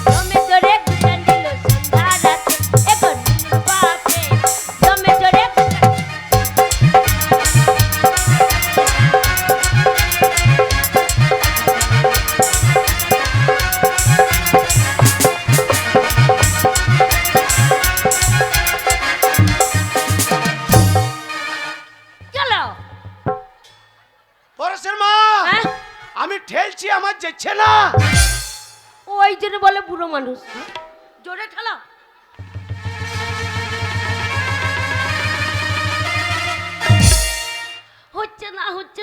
B: দমে জোরে গুতান দিল সন্ধ্যা রাতে। এখন বাপে দমে জোরে চলো।
C: পরেশের মা,
B: হ্যাঁ?
C: আমি ঠেলছি, আমার যাচ্ছে না।
B: ওই জন্য বলে বুড়ো মানুষ, জোরে ঠেলো। হচ্ছে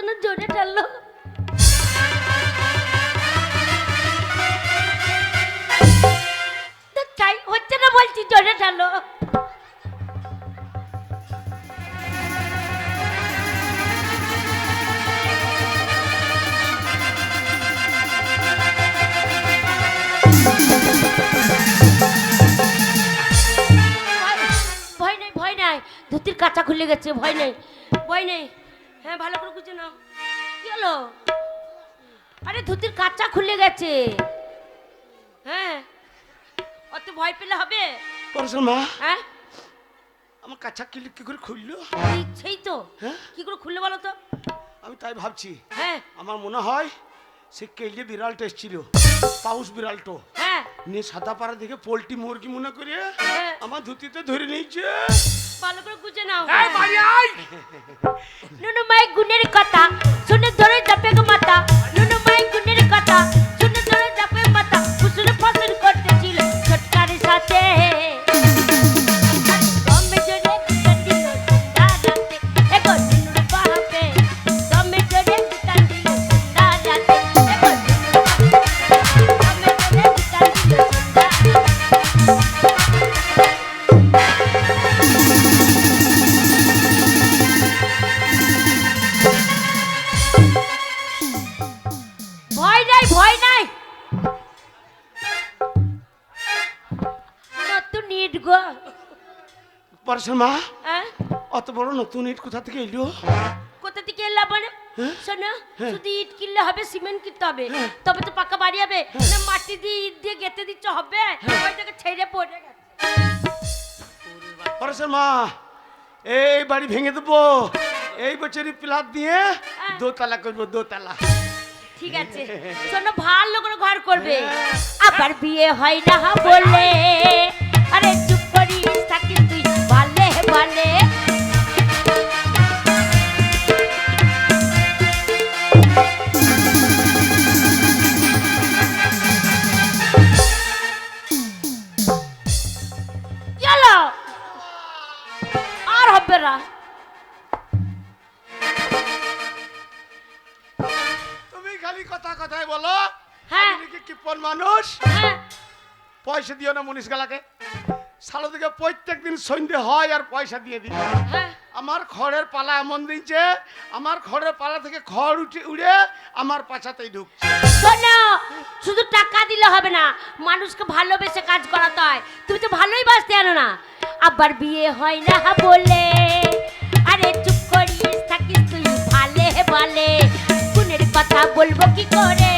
B: না, জোরে ঠেলো। তাই হচ্ছে না বলছি, জোরে ঠেলো। ভয় নাই, ধুতির কাঁচা খুলে গেছে, ভয় নেই, ভয় নেই। হ্যাঁ, ভালো করে খুঁজে নাও। কি হলো? আরে ধুতির কাঁচা খুলে গেছে। হ্যাঁ, অত ভয় পেলে হবে?
C: পরেশের মা,
B: হ্যাঁ,
C: আমার কাঁচা কিলি কি করে খুললো?
B: সেই তো।
C: হ্যাঁ?
B: কি করে খুললে বলো তো?
C: আমি তাই ভাবছি।
B: হ্যাঁ
C: আমার মনে হয় সে কেলে বিড়ালটা এসেছিল, পাউস বিড়ালটো
B: হ্যাঁ
C: নিয়ে সাদা পাড়া দেখে পোল্ট্রি মুরগি মনে করে
B: হ্যাঁ,
C: আমার ধুতিতে ধরে নিয়েছে।
B: ভালো করে খুঁজে নাও।
A: এই বাড়ি আয়।
B: নুনু মাই গুণের কথা শুনে ধরে যাবে গো মাথা, নুনু মাই গুণের কথা শুনে ধরে যাবে মাথা, ফুসুল ফসল করতেছিল ছোটকার সাথে। দমে জোরে গুতান দিল নতুন ইট গো।
C: পরেশের মা
B: হ্যাঁ
C: অত বড় নতুন ইট কোথা থেকে এলো?
B: কোথা থেকে এলাম মানে শোনো, শুধু ইট কিনলে হবে, সিমেন্ট কিনতে হবে, তবে তো পাকা বাড়ি হবে। না মাটি দিয়ে ইট দিয়ে গেঁথে দিচ্ছ হবে, ওইটাকে ছেড়ে পড়ে গেছে।
C: পরেশের মা এই বাড়ি ভেঙে দেবো, এই বছরই প্লাট দিয়ে দোতলা করবো, দোতলা।
B: ঠিক আছে শোনো, ভালো করে ঘর করবে। আবার বিয়ে হয় না বলে আরে চুপ করিস থাকিস তুই ভালে ভালে। চলো আর হবে না।
C: তুমি খালি কথা কথাই বলো।
B: হ্যাঁ।
C: আমি নাকি কিপন মানুষ,
B: হ্যাঁ
C: পয়সা দিও না মনীষ গালাকে। সালো থেকে প্রত্যেক দিন সন্ধ্যে হয় আর পয়সা দিয়ে দিই।
B: হ্যাঁ
C: আমার খড়ের পালা এমন দিচ্ছে, আমার খড়ের পালা থেকে খড় উড়ে আমার পাছাতেই ঢুকছে।
B: শোনো, শুধু টাকা দিলে হবে না, মানুষকে ভালোবেসে কাজ করাতে হয়। তুমি তো ভালোই বাসতে জানো না। আবার বিয়ে হয় না বলে আরে চুপ করিস থাকিস তুই ভালে ভালে। গুণের কথা বলবো কি করে,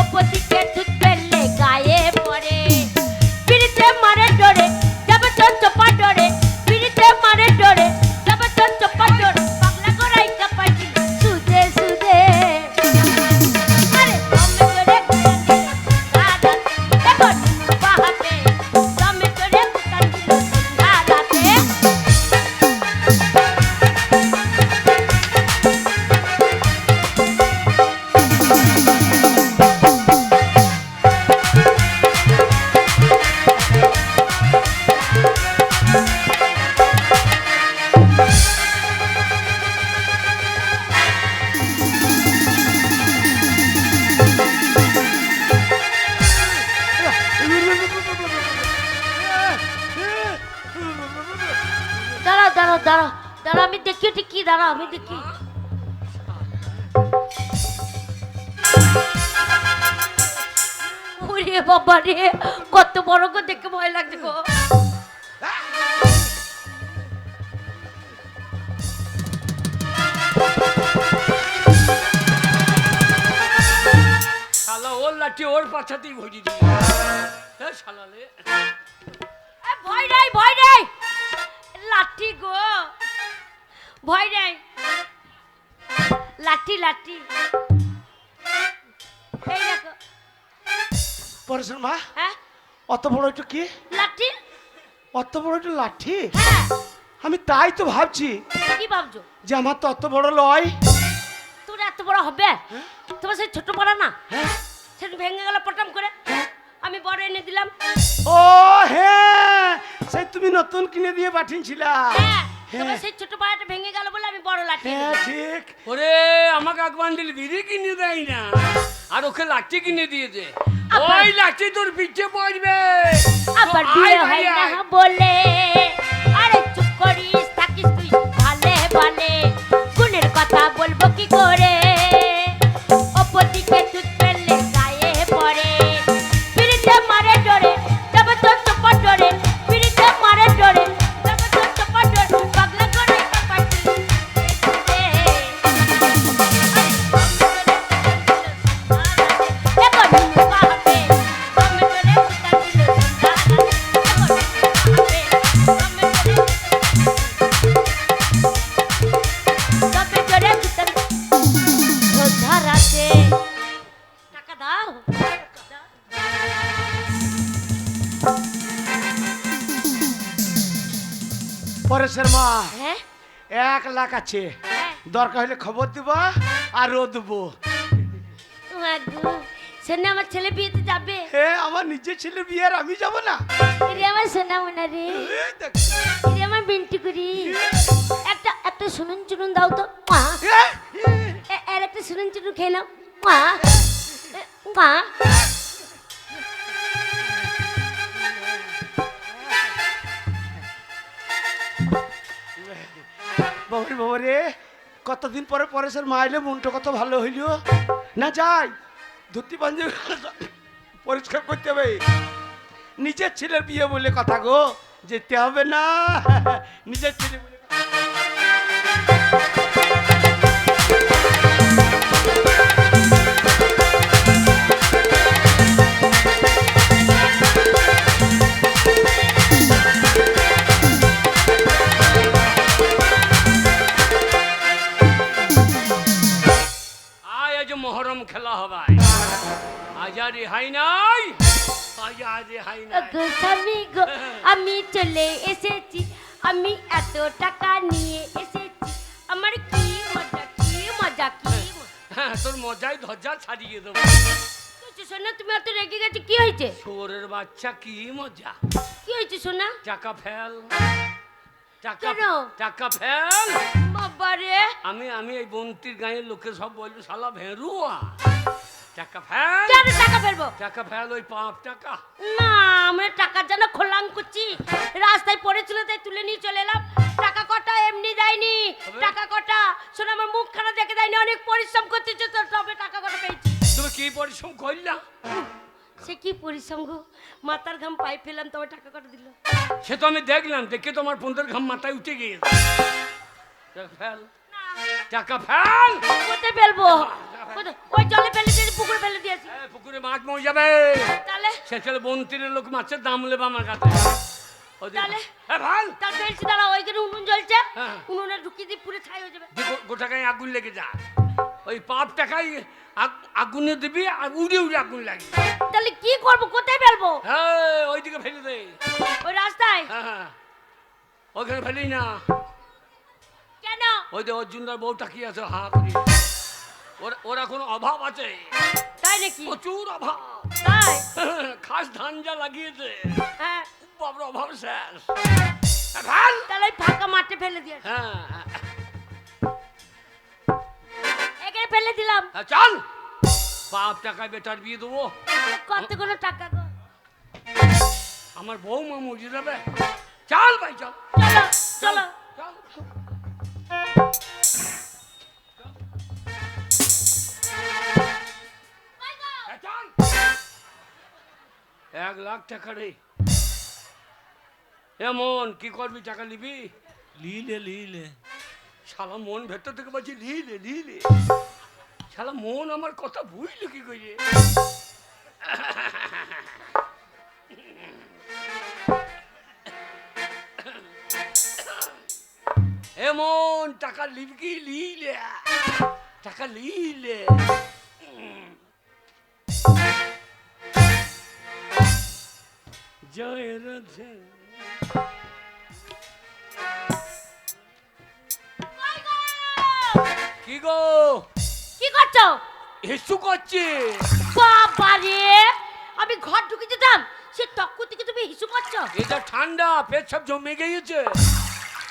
B: অপদিকে দুধ ফেললে গায়ে পড়ে। পিড়িতে মারে ডরে যাবে তোর চোপা ডরে, পিড়িতে মারে ডরে যাবে তোর চোপা ডরে। পাগলা করাই কাপাইছি সুদে সুদে। আরে দমে করে দাদা দেখো বাহাতে, দমে করে কুটান দিল দাদাতে। দাঁড়াও দাঁড়াও দাঁড়াও দাঁড়াও, আমি দেখি ঠিক কি, দাঁড়াও আমি দেখি। ওরে বাবা রে, কত বড় গো, দেখে ভয় লাগছে গো।
A: শালা ওর লাঠি ওর পাছাতেই ভরি দিই। হ্যাঁ শালালে
B: এ, ভয় নাই ভয় নাই, লাঠি গো, ভয় নাই, লাঠি লাঠি। এই দেখো।
C: পরেশের মা
B: হ্যাঁ
C: অত বড় একটু কি,
B: লাঠি।
C: অত বড় একটু লাঠি?
B: হ্যাঁ
C: আমি তাই তো ভাবছি
B: কি ভাবছো?
C: যে আমার তো অত বড় লয়।
B: তোর এত বড় হবে? তোমার সেই ছোট বড় না, সেটা ভেঙে গেল পটাম করে, আমি বড় এনে দিলাম।
C: ও হ্যাঁ, সেই তুমি নতুন কিনে দিয়ে পাঠিয়েছিলা।
B: হ্যাঁ তোমার সেই ছোট পায়াটা ভেঙে গেল বলে আমি বড় লাঠি এনে
C: হ্যাঁ
B: দিলাম।
C: ঠিক।
A: ওরে আমাকে এক বান্ডিল বিড়ি কিনে দেয় না, আর ওকে লাঠি কিনে দিয়েছে।
B: আবার-
A: ওই লাঠি তোর পিঠে পড়বে।
B: আবার
A: তো
B: বিয়ে
A: আয়
B: হয়
A: ভাই,
B: না
A: আয়।
B: বলে আরে চুপ করিস থাকিস তুই ভালে ভালে। গুণের কথা বলবো কি করে, অপদিকে দুধ ফেললে গায়ে পড়ে। পিড়িতে মারে ডরে তবে তোর চোপা ডরে, পিড়িতে মারে ডরে তবে তোর চোপা ডরে। পাগলা করে কাপাইছি সুদে সুদে। এখন নুকা হবে, দমে করে কুটান দিল দাদাতে। এখন নুকা হবে, দমে করে তবে করে কুটান ধরাতে। টাকা দাও।
C: পরেশের মা
B: হ্যাঁ
C: 1 লাখ আছে,
B: হ্যাঁ
C: দরকার হলে খবর দিবা আর ও দেবো।
B: মাগো, শোনা আমার ছেলে বিয়েতে যাবে।
C: হ্যাঁ আমার নিজের ছেলে বিয়ে আর আমি যাব না?
B: রে আমার সোনা মোনা রে,
C: এই দেখ।
B: রে আমার বিন্টি করি। একটা একটা শুনুন চুনুন দাও তো। মা এর একটা শুনুন চুনুন খেয়ে নাও। মা মা
C: বাবরে বাবরে, কতদিন পরে পরেশের মা এলে মনটা কত ভালো হইল না। যাই ধুতি পাঞ্জাবি পরিষ্কার করতে হবে। নিজের ছেলের বিয়ে বলে কথা গো, যেতে হবে না। নিজের ছেলে বলে
A: আয় আজ মহরম খেলা হবে, আজ আর রেহাই নাই, আজ আর রেহাই নাই।
B: গো স্বামী গো, আমি চলে এসেছি, আমি এত টাকা নিয়ে এসেছি, আমার কি মজা কি মজা কি মজা।
A: হ্যাঁ, তোর মজাই ধজ্জা ছাড়িয়ে দেবো।
B: কিছু শোনা, তুমি এত রেগে গেছো, কি হয়েছে?
A: শোরের বাচ্চা কি মজা।
B: কি হয়েছে সোনা?
A: টাকা ফেল, টাকা
B: কেন?
A: টাকা ফেল।
B: বাবা রে,
A: আমি আমি এই বন্তির গাঁয়ের লোকে সব বলবে শালা ভেরুয়া। টাকা ফেল,
B: কেন টাকা ফেলবো?
A: টাকা ফেল, ওই 5 টাকা।
B: না, আমার টাকার জন্য খোলাং করছি, রাস্তায় পড়েছিল তাই তুলে নিয়ে চলে এলাম। টাকা কটা এমনি দেয়নি,
A: তবে?
B: টাকা কটা শোনো, আমার মুখখানা দেখে দেয়নি, অনেক পরিশ্রম করতেছে তো, তবে টাকা কটা পেয়েছি।
A: তুমি কি পরিশ্রম করলা?
B: সে কি পরিশ্রম গো, মাথার ঘাম পাই ফেলাম, তবে টাকা কটা দিল।
A: সে তো আমি দেখলাম, দেখে তোমার পন্থের ঘাম মাথায় উঠে গিয়েছে। টাকা ফেল, টাকা ফেল।
B: কোথায় ফেলবো? কোথায়? ওই জলে ফেলে দিয়েছি, পুকুরে ফেলে দিয়েছি।
A: এই পুকুরে মাছ মরে যাবে।
B: তাহলে
A: সে ছেলে বন্তিরের লোক মাছের দাম নেবে আমার কাছে।
B: তাহলে?
A: ভাল
B: তার ফেলছি, দাঁড়া, ওইখানে উনুন জ্বলছে,
A: হ্যাঁ।
B: উনুনে ঢুকিয়ে দিয়ে পুরে ছাই হয়ে যাবে।
A: গোটা গায়ে আগুন লেগে যা, ওই 5 টাকায় আগুনে দিবি আর উড়ে উড়ে আগুন লাগবে।
B: তাহলে কি করবো, কোথায় ফেলবো?
A: হ্যাঁ, ওইদিকে ফেলে দে।
B: ওই রাস্তায়?
A: হ্যাঁ হ্যাঁ, ওইখানে ফেলি না।
B: কেন?
A: ওই যে অর্জুনদার বউ তাকিয়ে আছে হা করি। ওরা কোনো অভাব আছে?
B: তাই নাকি?
A: প্রচুর অভাব।
B: তাই?
A: খাস ধান যা লাগিয়েছে,
B: হ্যাঁ,
A: বাবার অভাব শেষ। ভাল।
B: তাহলে ওই ফাঁকা মাঠে ফেলে দিয়ে আসি।
A: হ্যাঁ
B: এখানে ফেলে দিলাম।
A: হ্যাঁ, চল 5 টাকায় বেটার বিয়ে দেবো।
B: কতগুলো টাকা গো?
A: আমার বউ মা মরে যাবে। চল ভাই, চল
B: চলো চলো।
A: চল। হ্যাঁ, চল। 1 লাখ টাকা রে। এমন কি করবি, টাকা নিবি?
D: লিলে
A: শালা মন ভেতর থেকে বলছি লিলে। শালা মন আমার কথা বুঝলো কি করে? এমন টাকা লিবি কি? লিলে টাকা লিলে। জয় রাধে। কি গো?
B: কি করছো?
A: হিসু করছে।
B: বাবা রে, আমি ঘর ঢুকে যেতাম, সে টক্কর থেকে তুমি হিসু করছো?
A: এটা ঠান্ডা, পেট সব জমে গিয়েছে।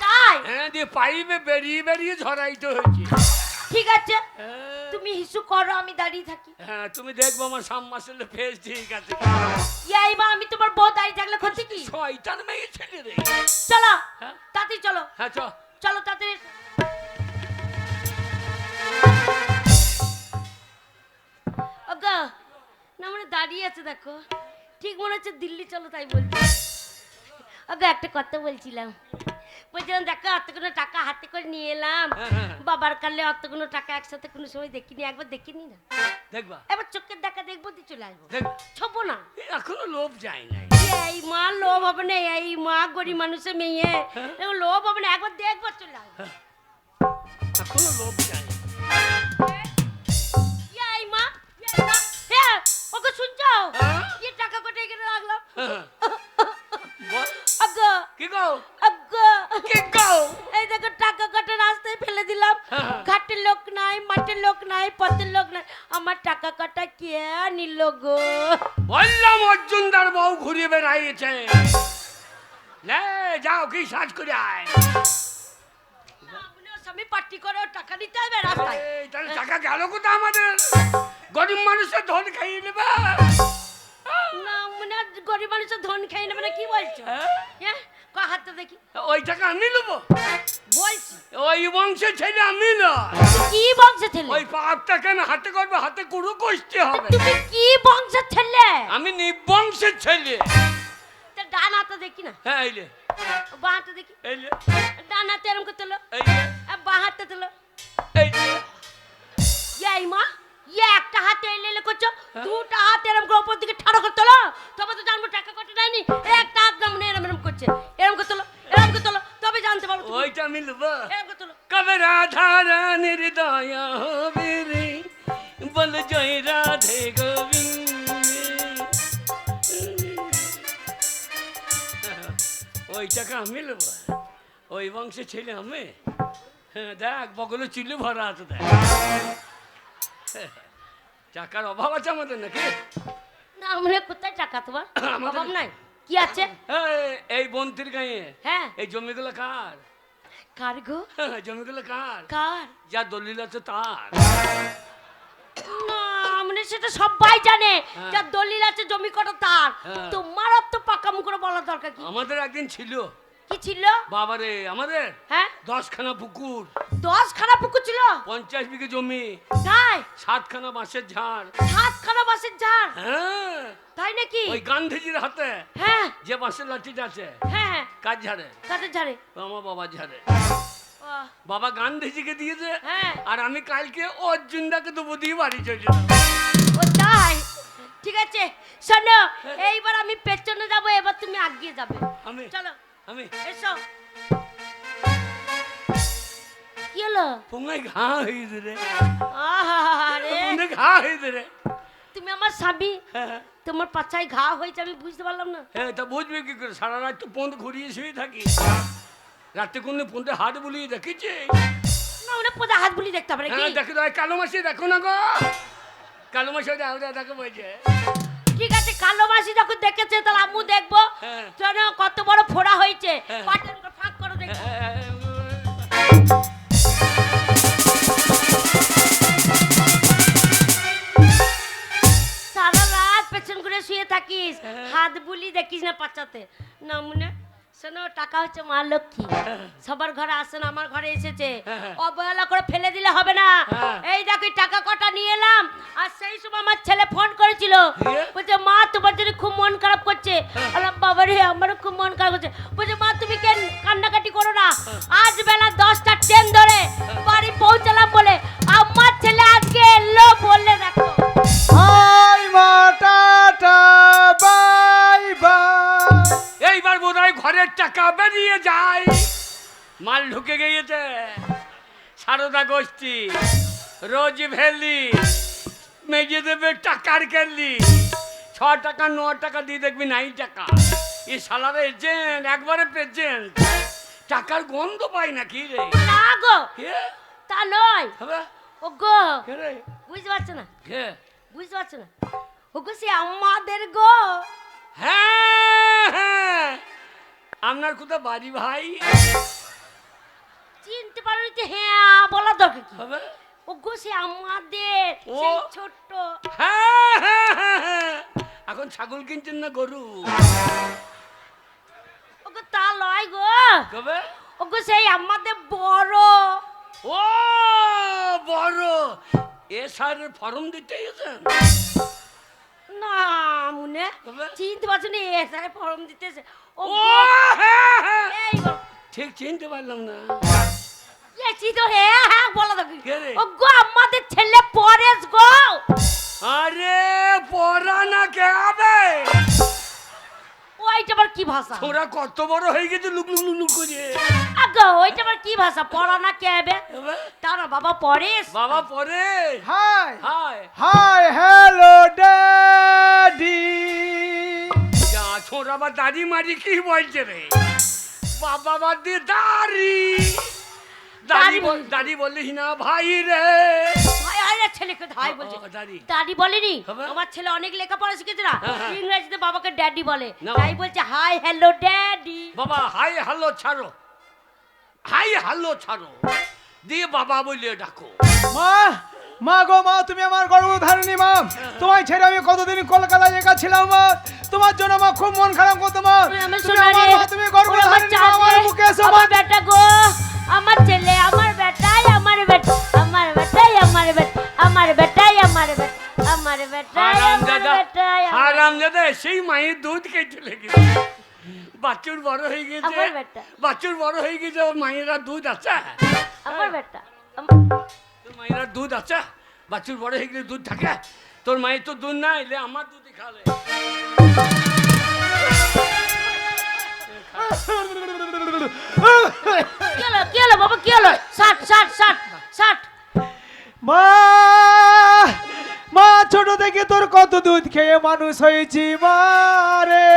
B: তাই?
A: হ্যাঁ, দিয়ে পাইপে বেরিয়ে বেরিয়ে ঝরাইতে হয়েছে।
B: ঠিক আছে,
A: হ্যাঁ,
B: তুমি হিসু করো, আমি দাঁড়িয়ে থাকি।
A: হ্যাঁ, তুমি দেখবো আমার সামমাসের ফেস ঠিক আছে।
B: এইবার আমি তোমার বউ দাঁড়িয়ে থাকলে ক্ষতি কি?
A: শয়তান মেয়ে ছেলে রে।
B: চলো
A: হ্যাঁ?
B: তাড়াতাড়ি চলো,
A: হ্যাঁ, চ।
B: চলো তাড়াতাড়ি। ওগো, না মানে দাঁড়িয়ে আছে দেখো, ঠিক মনে হচ্ছে দিল্লি চলো তাই বলছি। ওগো, একটা কথা বলছিলাম, দেখো অতগুলো টাকা হাতে করে নিয়ে এলাম,
A: হ্যাঁ, হ্যাঁ।
B: বাবার কালে অতগুলো টাকা একসাথে কোনো সময় দেখিনি, একবার দেখিনি না,
A: দেখবা
B: এবার চোখের দেখা দেখবো দিয়ে চলে আসবো,
A: দেখবা।
B: ছবো না।
A: এখনো লোভ যায় নাই।
B: এই মা লোভ হবে না, এই মা গরিব মানুষের মেয়ে, এগুলো লোভ হবে না, একবার দেখবো চলে আসবো।
A: এখনো লোভ যায়।
B: এই মা, হ্যাঁ ওকে শুনছো?
A: হ্যাঁ?
B: এই টাকা কোথায় এখানে রাখলাম?
A: হ্যাঁ। বল।
B: আগ্গো
A: কি গো?
B: আগ্গো,
A: কি গো?
B: এই দেখো টাকা কটা রাস্তায় ফেলে দিলাম,
A: হ্যাঁ।
B: ঘাটের লোক নাই, মাঠের লোক নাই, পথের লোক নাই, আমার টাকা কটা কে নিল গো?
A: বললাম অর্জুনদার বউ ঘুরিয়ে বেড়াইছে। লে যাও, কি সাজ করে আয়।
B: স্বামী পার্টি করে টাকা নিতে হবে রাস্তায়।
A: এই, তাহলে টাকা গেল কোথা আমাদের? গরিব মানুষের ধন খাইয়ে নেবে।
B: না মানে গরিব মানুষের ধন খেয়ে নেবে না, কি বলছো? হ্যাঁ, হাতটা দেখি।
A: ওই টাকা আমি নেবো?
B: বলছি
A: ওই বংশের ছেলে আমি নয়।
B: কি বংশের ছেলে?
A: ওই 5 টাকা আমি হাতে করবো, হাতে কুড়ো কষতে হবে।
B: তুমি কি বংশের ছেলে?
A: আমি নিবংশের ছেলে।
B: বাহাটা দেখি না,
A: হ্যাঁ এইলে
B: বাহাটা দেখি,
A: এইলে
B: ডান হাতে এরম করে তোলো,
A: এইলে
B: বাহাতে তোলো।
A: এইলে
B: এই মা, একটা হাতে এলে করছো, দুটা হাতে এরম করে উপর দিকে ঠাড়ো করে তোলো, তবে তো জানবো টাকা কত নেয়নি। একটা হাত নাম এরম এরম করছে, এরম করে তোলো, এরম করে তোলো, তবে জানতে পারবো তুমি।
A: ওইটা মিলবো।
B: এরম করে তোলো।
A: কবে রাধা রানীর দয়া হবে রে, বল জয় রাধে গোবিন্দ। ওই টাকা আমি নেব, ওই বংশে ছেলে আমি। হ্যাঁ দেখ বগলে চুলি ভরা আছে দেখ। টাকার অভাব আছে আমাদের নাকি?
B: না আমরা কোথায় টাকা তোমার
A: আমাদের-
B: অভাব নাই, কি আছে?
A: এই বন্তির গায়ে
B: হ্যাঁ
A: এই জমিগুলো কার?
B: কার গো?
A: জমিগুলো কার?
B: কার?
A: যা দলিল আছে তার।
B: না মানে সেটা সবাই জানে,
A: হ্যাঁ।
B: যার দলিল আছে জমি কটা তার।
A: হ্যাঁ।
B: তোমার অত পাকা মুখ করে বলার দরকার কি?
A: আমাদের একদিন ছিল
B: কি ছিল?
A: বাবারে, আমাদের
B: হ্যাঁ
A: 10খানা পুকুর,
B: 10 খানা পুকুর ছিল,
A: 50 বিঘে জমি,
B: তাই
A: 7খানা বাঁশের ঝাড়।
B: 7 খানা বাসের ঝাড়,
A: হ্যাঁ
B: তাই নাকি?
A: ওই গান্ধীজির হাতে
B: হ্যাঁ
A: যে বাঁশের লাঠিটা আছে,
B: হ্যাঁ হ্যাঁ
A: কার ঝাড়ে?
B: কাদের ঝাড়ে?
A: আমার বাবার ঝাড়ে।
B: আহ,
A: বাবা গান্ধীজিকে দিয়েছে,
B: হ্যাঁ
A: আর আমি কালকে অর্জুনদাকে দেবো দিয়ে বাড়ি চলে যেতাম।
B: ও তাই, ঠিক আছে শোনো, এইবার আমি পেছনে যাব, এবার তুমি আগিয়ে যাবে।
A: আমি
B: চলো
A: আমি
B: এসো। কি হলো?
A: পোঙায় ঘা হয়েছে রে,
B: আহারে,
A: পোঙায় ঘা হয়েছে রে।
B: তুমি আমার স্বামী,
A: হ্যাঁ
B: তোমার পাছায় ঘা হয়েছে আমি বুঝতে পারলাম না।
A: হ্যাঁ তা বুঝবে কি করে? সারা রাত তো পন্থ ঘুরিয়ে শুয়ে থাকি, রাতে কোন পন্থে হাট বুলিয়ে দেখেছে?
B: না ওটা পোদা হাত বুলি দেখতে হবে নাকি?
A: হ্যাঁ দেখো তো, কালো মাসি দেখো না গো, কালো মাসি দেখো বলছে।
B: ঠিক আছে, কালো মাসি যখন দেখেছে তাহলে আম্মু দেখবো।
A: হ্যাঁ।
B: জানো কত বড় ফোড়া হয়েছে,
A: হ্যাঁ।
B: পাটের উপর ফাঁক করে দেখবো। সারা রাত পেছন করে শুয়ে থাকিস, হাত বুলি দেখিস না পাচাতে না মনে। শোনো, টাকা হচ্ছে মা লক্ষ্মী, সবার ঘরে আসে না, আমার ঘরে এসেছে, অবহেলা করে ফেলে দিলে হবে না।
A: হ্যাঁ।
B: এই দেখো এই টাকা কটা নিয়ে এলাম, আর সেই সময় আমার ছেলে ফোন করেছিল,
A: দিয়ে?
B: বলছে মা তোমার জন্য খুব মন খারাপ করছে। বললাম বাবা রে আমারও খুব মন খারাপ করছে। বলছে মা তুমি কেন কান্নাকাটি করো না, আজ বেলা 10টা ট্রেন ধরে বাড়ি পৌঁছালাম বলে আমার ছেলে আজকে এলো বললে দেখো।
C: হাই মা, টাটা, বাই বাই।
A: এইবার বোধহয় ঘরের টাকা বেরিয়ে যায়, মাল ঢুকে গিয়েছে। সারদা গোষ্ঠী, রোজ ভ্যালি, মেজে দেবে টাকার কেলি, 6 টাকা 9 টাকা দিয়ে দেখবি 9 টাকা। এই সালারে এজেন্ট, একবারে প্রেজেন্ট, টাকার গন্ধ পাই না কি রে?
B: না গো
A: কে
B: তা নয়,
A: হবে?
B: ও গো
A: কে রে?
B: বুঝতে পারছো না,
A: কে?
B: বুঝতে পারছো না, ও গো সে আমাদের গো।
A: হ্যাঁ হ্যাঁ, আপনার কোথায় বাড়ি ভাই?
B: চিনতে পারোনি তো? হ্যাঁ বলা দরকার কি?
A: হবে?
B: ও গো সে আমাদের
A: ও।
B: সেই ছোট্ট।
A: হ্যাঁ হ্যাঁ হ্যাঁ হ্যাঁ, এখন ছাগল কিনছেন না গরু?
B: ও গো তা লয় গো,
A: কবে?
B: ও গো সেই আমাদের বড়।
A: ও বড়, এ স্যারের ফর্ম দিতে গেছেন?
B: না মনে
A: কবে?
B: চিনতে পারছো না, এসআই ফর্ম দিতেছে। ও
A: ও
B: গো,
A: হ্যাঁ হ্যাঁ,
B: এই গো
A: ঠিক চিনতে পারলাম না।
B: এসি তো হ্যাঁ হ্যাঁ বলা দরকার
A: কে রে?
B: ও গো আমাদের ছেলে পরেশ গো।
A: আরে পড়া না কে হবে?
B: ওইটা আবার কি ভাষা?
A: ওরা কত বড় হয়ে গেছে, লুক লুক লুক লুক করে।
B: আগো ওইটা আবার কি ভাষা? পড়া না কে হবে?
A: হবে?
B: তারা বাবা পরেশ।
A: বাবা পরে
C: high
A: high
C: high, hello daddy.
A: যা ছোড়া বা দাড়ি মারি কি বলছে রে? বাবা বাদ দিয়ে দাড়ি, দাড়ি
B: দাড়ি-
A: দাড়ি বলিস না ভাই রে।
B: ভাই আরে ছেলেকে ভাই বলছে।
A: ও, দাড়ি
B: দাদি বলেনি,
A: হবে?
B: আমার ছেলে অনেক লেখাপড়া শিখেছে না,
A: হ্যাঁ, হ্যাঁ।
B: ইংরেজিতে বাবাকে ড্যাডি বলে,
A: না।
B: তাই বলছে হাই হ্যালো ড্যাডি।
A: বাবা হাই হ্যালো ছাড়ো, হাই হ্যালো ছাড়ো দিয়ে বাবা বলে ডাকো।
C: মা, মা গো মা, তুমি আমার গর্ভধারিণী মা। তোমায় ছেড়ে আমি কতদিন কলকাতায় একা ছিলাম মা। তোমার জন্য মা খুব মন খারাপ করতো মা।
B: আমার
C: তুমি
B: সোনা
C: আমার
B: রে,
C: মা, তুমি গর্ভধারিণী মা, আমার বুকে এসো মা।
B: আমার বেটা গো, আমার ছেলে, আমার বেটাই, আমার বেটা, আমার বেটাই, আমার বেটা, আমার বেটাই, আমার বেটা, আমার বেটাই, আমার বেটাই, আমার
A: হারামজাদা সেই মায়ের দুধ খেয়ে চলে গেছে। বাচ্চুর বড় হয়ে গেছে
B: আমার বেটা।
A: বাচ্চুর বড় হয়ে গেছে ওর মায়েরা দুধ আছে
B: আমার বেটা
A: তোর মায়েরা দুধ আছে বাচ্চুর বড় হয়ে গেলে দুধ থাকে তোর মায়ের তো দুধ না এলে আমার দুধই খালে
B: কি হলো বাবা কি হলো 60
E: মা মা ছোট থেকে তোর কত দুধ খেয়ে মানুষ হয়েছি মারে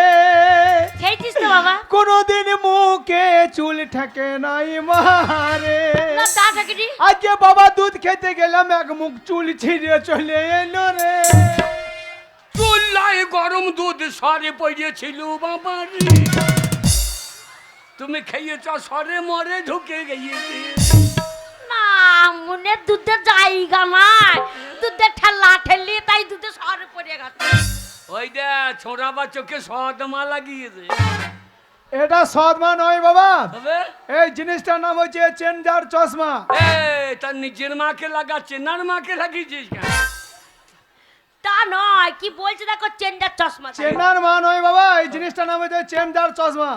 B: খেয়েছিস তো বাবা
E: কোনদিন মুখে চুল ঠেকে নাই মারে
B: না তা থাকেনি
E: আজকে বাবা দুধ খেতে গেলাম এক মুখ চুল ছিঁড়ে চলে এলো রে
A: চুল্লায় গরম দুধ সরে পড়িয়েছিল বাবা রে তুমি খেয়েছ সরে মরে ঢুকে গিয়েছে
B: না মনে দুধের জায়গা নাই দুধের ঠেলা ঠেলি তাই দুধে সরে পড়ে গেছে
A: ওই দে ছোড়া বা চোখে সদমা লাগিয়েছে
E: এটা সদমা নয় বাবা
A: হবে
E: এই জিনিসটার নাম হচ্ছে চেঞ্জার চশমা
A: তার নিজের মাকে লাগাচ্ছে নার মাকে লাগিয়েছিস কেন
B: তা নয় কি বলছে দেখো চেঞ্জার চশমা
E: চেনার মা নয় বাবা এই জিনিসটার নাম হচ্ছে চেঞ্জার চশমা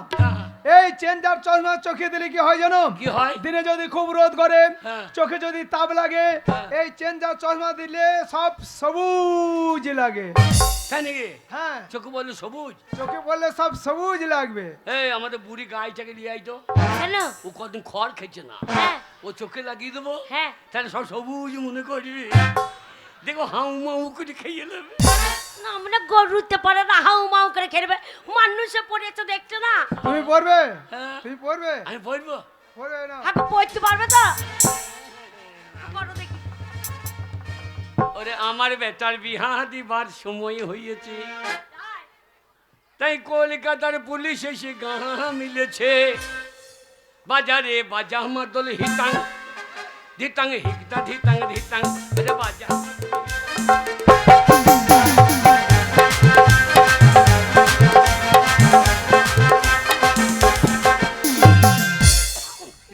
E: এই চেঞ্জার চশমা চোখে দিলে কি হয় জানো
A: কি হয়
E: দিনে যদি খুব রোদ করে
A: হ্যাঁ।
E: চোখে যদি তাপ লাগে
A: হ্যাঁ।
E: এই চেঞ্জার চশমা দিলে সব সবুজ লাগে
A: তাই নাকি
E: হ্যাঁ
A: চোখে বললো সবুজ
E: চোখে বললে সব সবুজ লাগবে
A: এই আমাদের বুড়ি গাইটাকে নিয়ে আইতো
B: কেন
A: ও কদিন খড় খেছে না
B: হ্যাঁ
A: ও চোখে লাগিয়ে দেবো
B: হ্যাঁ
A: তাহলে সব সবুজ মনে করবি দেখো হাউ মাউ করে খেয়ে নেবে
B: না মানে গরুতে পারে না হাউ মাউ করে খেলবে মানুষে পড়েছে দেখছো না
E: তুমি পড়বে
A: হ্যাঁ।
E: তুমি পড়বে
A: আমি বলবো
E: পড়বে না
B: হাতে পড়তে পারবে তো করো দেখি
A: ওরে আমার বেটার বিহা দিবার সময় হয়েছে তাই কলকাতার পুলিশ এসে গাঁ মিলেছে বাজারে বাজা মাদল হিতাং ধিতাং হিকতা ধিতাং ধিতাং আরে বাজা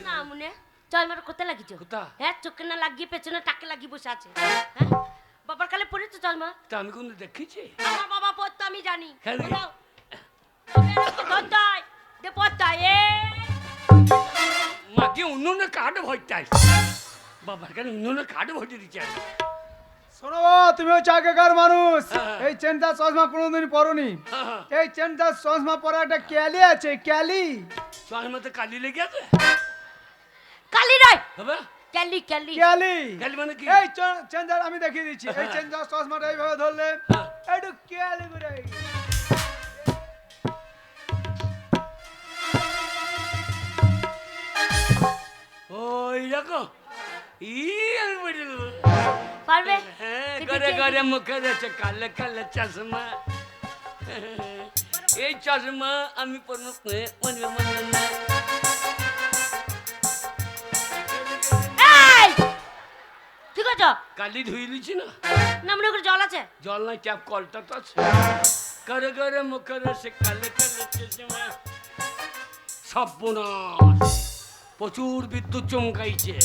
B: না মনে চশমাটা কোথায় লাগিয়েছো
A: কোথা?
B: হ্যাঁ চোখে না লাগিয়ে পেছনে টাকে লাগিয়ে বসে আছে হ্যাঁ বাবার কালে পড়েছো চশমা
A: তা আমি কোনো দেখেছি
B: আমার বাবা পড়তো আমি জানি
A: হ্যাঁ রে।
B: কোথাও? ধরতাই দে পড়তাই
A: মাকে উন্নয়নে কার্ড ভরতাই বাবার কাছে উন্নয়নে কার্ড ভরে দিচ্ছে
E: শোনো বাবা তুমি হচ্ছে আগেকার মানুষ
A: হ্যাঁ।
E: এই চেঞ্জার চশমা কোনোদিন পরনি
A: হ্যাঁ।
E: এই চেঞ্জার চশমা পরা একটা ক্যালি আছে ক্যালি
A: চশমাতে কালি লেগে আছে
B: কালি নয়
A: হবে
B: ক্যালি ক্যালি
E: ক্যালি
A: কালি মানে কি
E: এই চেঞ্জার আমি দেখিয়ে দিচ্ছি এই চেঞ্জার চশমাটা এইভাবে ধরলে
A: হ্যাঁ।
E: একটু ক্যালি করে
A: ওই দেখো ই আমি বলে দেবো
B: পারবে
A: হ্যাঁ
B: তুই
A: করে
B: দেখিয়ে
A: করে
B: দে।
A: মুখে যাচ্ছে কালে কালে চশমা এই চশমা আমি পড়বো মনে মনে না
B: এই ঠিক আছে
A: কালি ধুই দিচ্ছি না
B: না মনে করে জল আছে
A: জল নাই ট্যাপ কলটা তো আছে করে করে মুখে যাচ্ছে কালে কালে চশমা সর্বনাশ প্রচুর বিদ্যুৎ চমকাইছে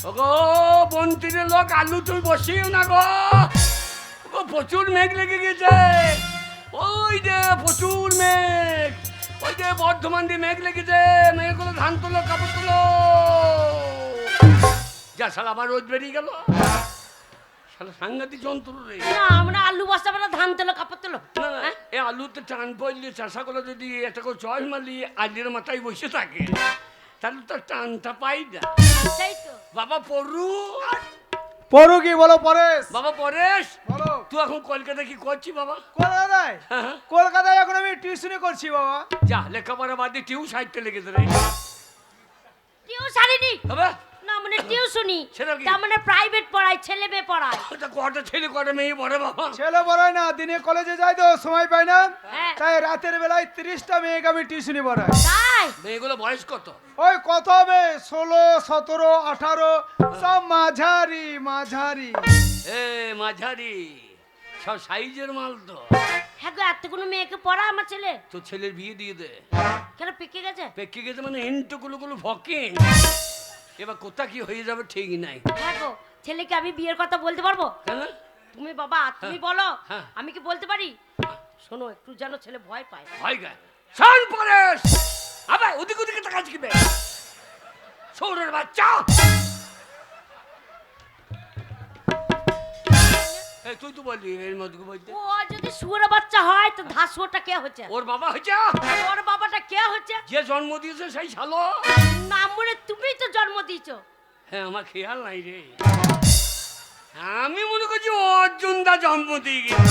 A: ওগো বন্তিরের লোক আলু তুই বসিও না গো ওগো প্রচুর মেঘ লেগে গেছে ওই যে প্রচুর মেঘ ওই যে বর্ধমান দিয়ে মেঘ লেগেছে মেঘগুলো ধান তোলো কাপড় তোলো যা শালা আবার রোদ বেরিয়ে গেল শালা সাংঘাতিক যন্ত্র রে
B: না আমরা আলু বস্তা মানে ধান তেলো কাপড় তেলো
A: না না এ আলুতে টান পড়লে চাষা করে যদি একটা করে চয়েস মারলি আলুর মাথায় বসে থাকে তাহলে তো টানটা পাই না
B: সেই তো
A: বাবা পড়ু
E: পড়ো কি বলো পরেশ
A: বাবা পরেশ
E: বলো
A: তুই এখন কলকাতা কি করছি বাবা
E: কলকাতায়
A: হ্যাঁ।
E: কলকাতায় এখন আমি টিউশনি করছি বাবা
A: যা লেখাপড়া বাদ দিয়ে টিউ সাহিত্যে লেগেছে রে
B: টিউশনি
A: হবে
B: না মানে টিউশনি
A: সেটা কি?
B: তার মানে প্রাইভেট পড়ায় ছেলে মেয়ে পড়ায়
A: ওটা কটা ছেলে কটা মেয়ে পড়ে বাবা
E: ছেলে বড়াই না দিনে কলেজে যাই তো সময় পাই না
B: হ্যাঁ
E: তাই রাতের বেলায় 30টা মেয়েকে আমি টিউশনি পড়াই
B: তাই
A: মেয়েগুলো বয়স কত
E: ওই কত হবে 16 17 18 সব মাঝারি মাঝারি
A: এ মাঝারি সব সাইজের মাল তো
B: হ্যাঁ গো এতগুলো মেয়েকে পড়া আমার ছেলে
A: তোর ছেলের বিয়ে দিয়ে দে
B: কেন পেকে গেছে
A: পেকে গেছে মানে হিন্টুগুলো ভকিং এবার কোথা কি হয়ে যাবে ঠিকই নাই
B: হ্যাঁ গো ছেলেকে আমি বিয়ের কথা বলতে পারবো
A: কেন
B: তুমি বাবা তুমি বলো
A: হ্যাঁ।
B: আমি কি বলতে পারি শোনো একটু যেন ছেলে ভয় পায়।
A: ভয় গায় শোন পরেশ, আবে ওদিকে ওদিকে তাকাচ্ছি কি বে সৌরের বাচ্চা। এই তুই তো বললি এর মধ্যে বলতে
B: ও যদি শুয়োর বাচ্চা হয় তো ধাসুয়াটা কে হচ্ছে?
A: ওর বাবা হয়েছে,
B: ওর বাবাটা কে হচ্ছে?
A: যে জন্ম দিয়েছে সেই শালো।
B: নাম মনে তুমিই তো জন্ম দিয়েছো।
A: হ্যাঁ আমার খেয়াল নাই রে, আমি মনে করছি অর্জুন দা জন্ম দিয়ে গেছে।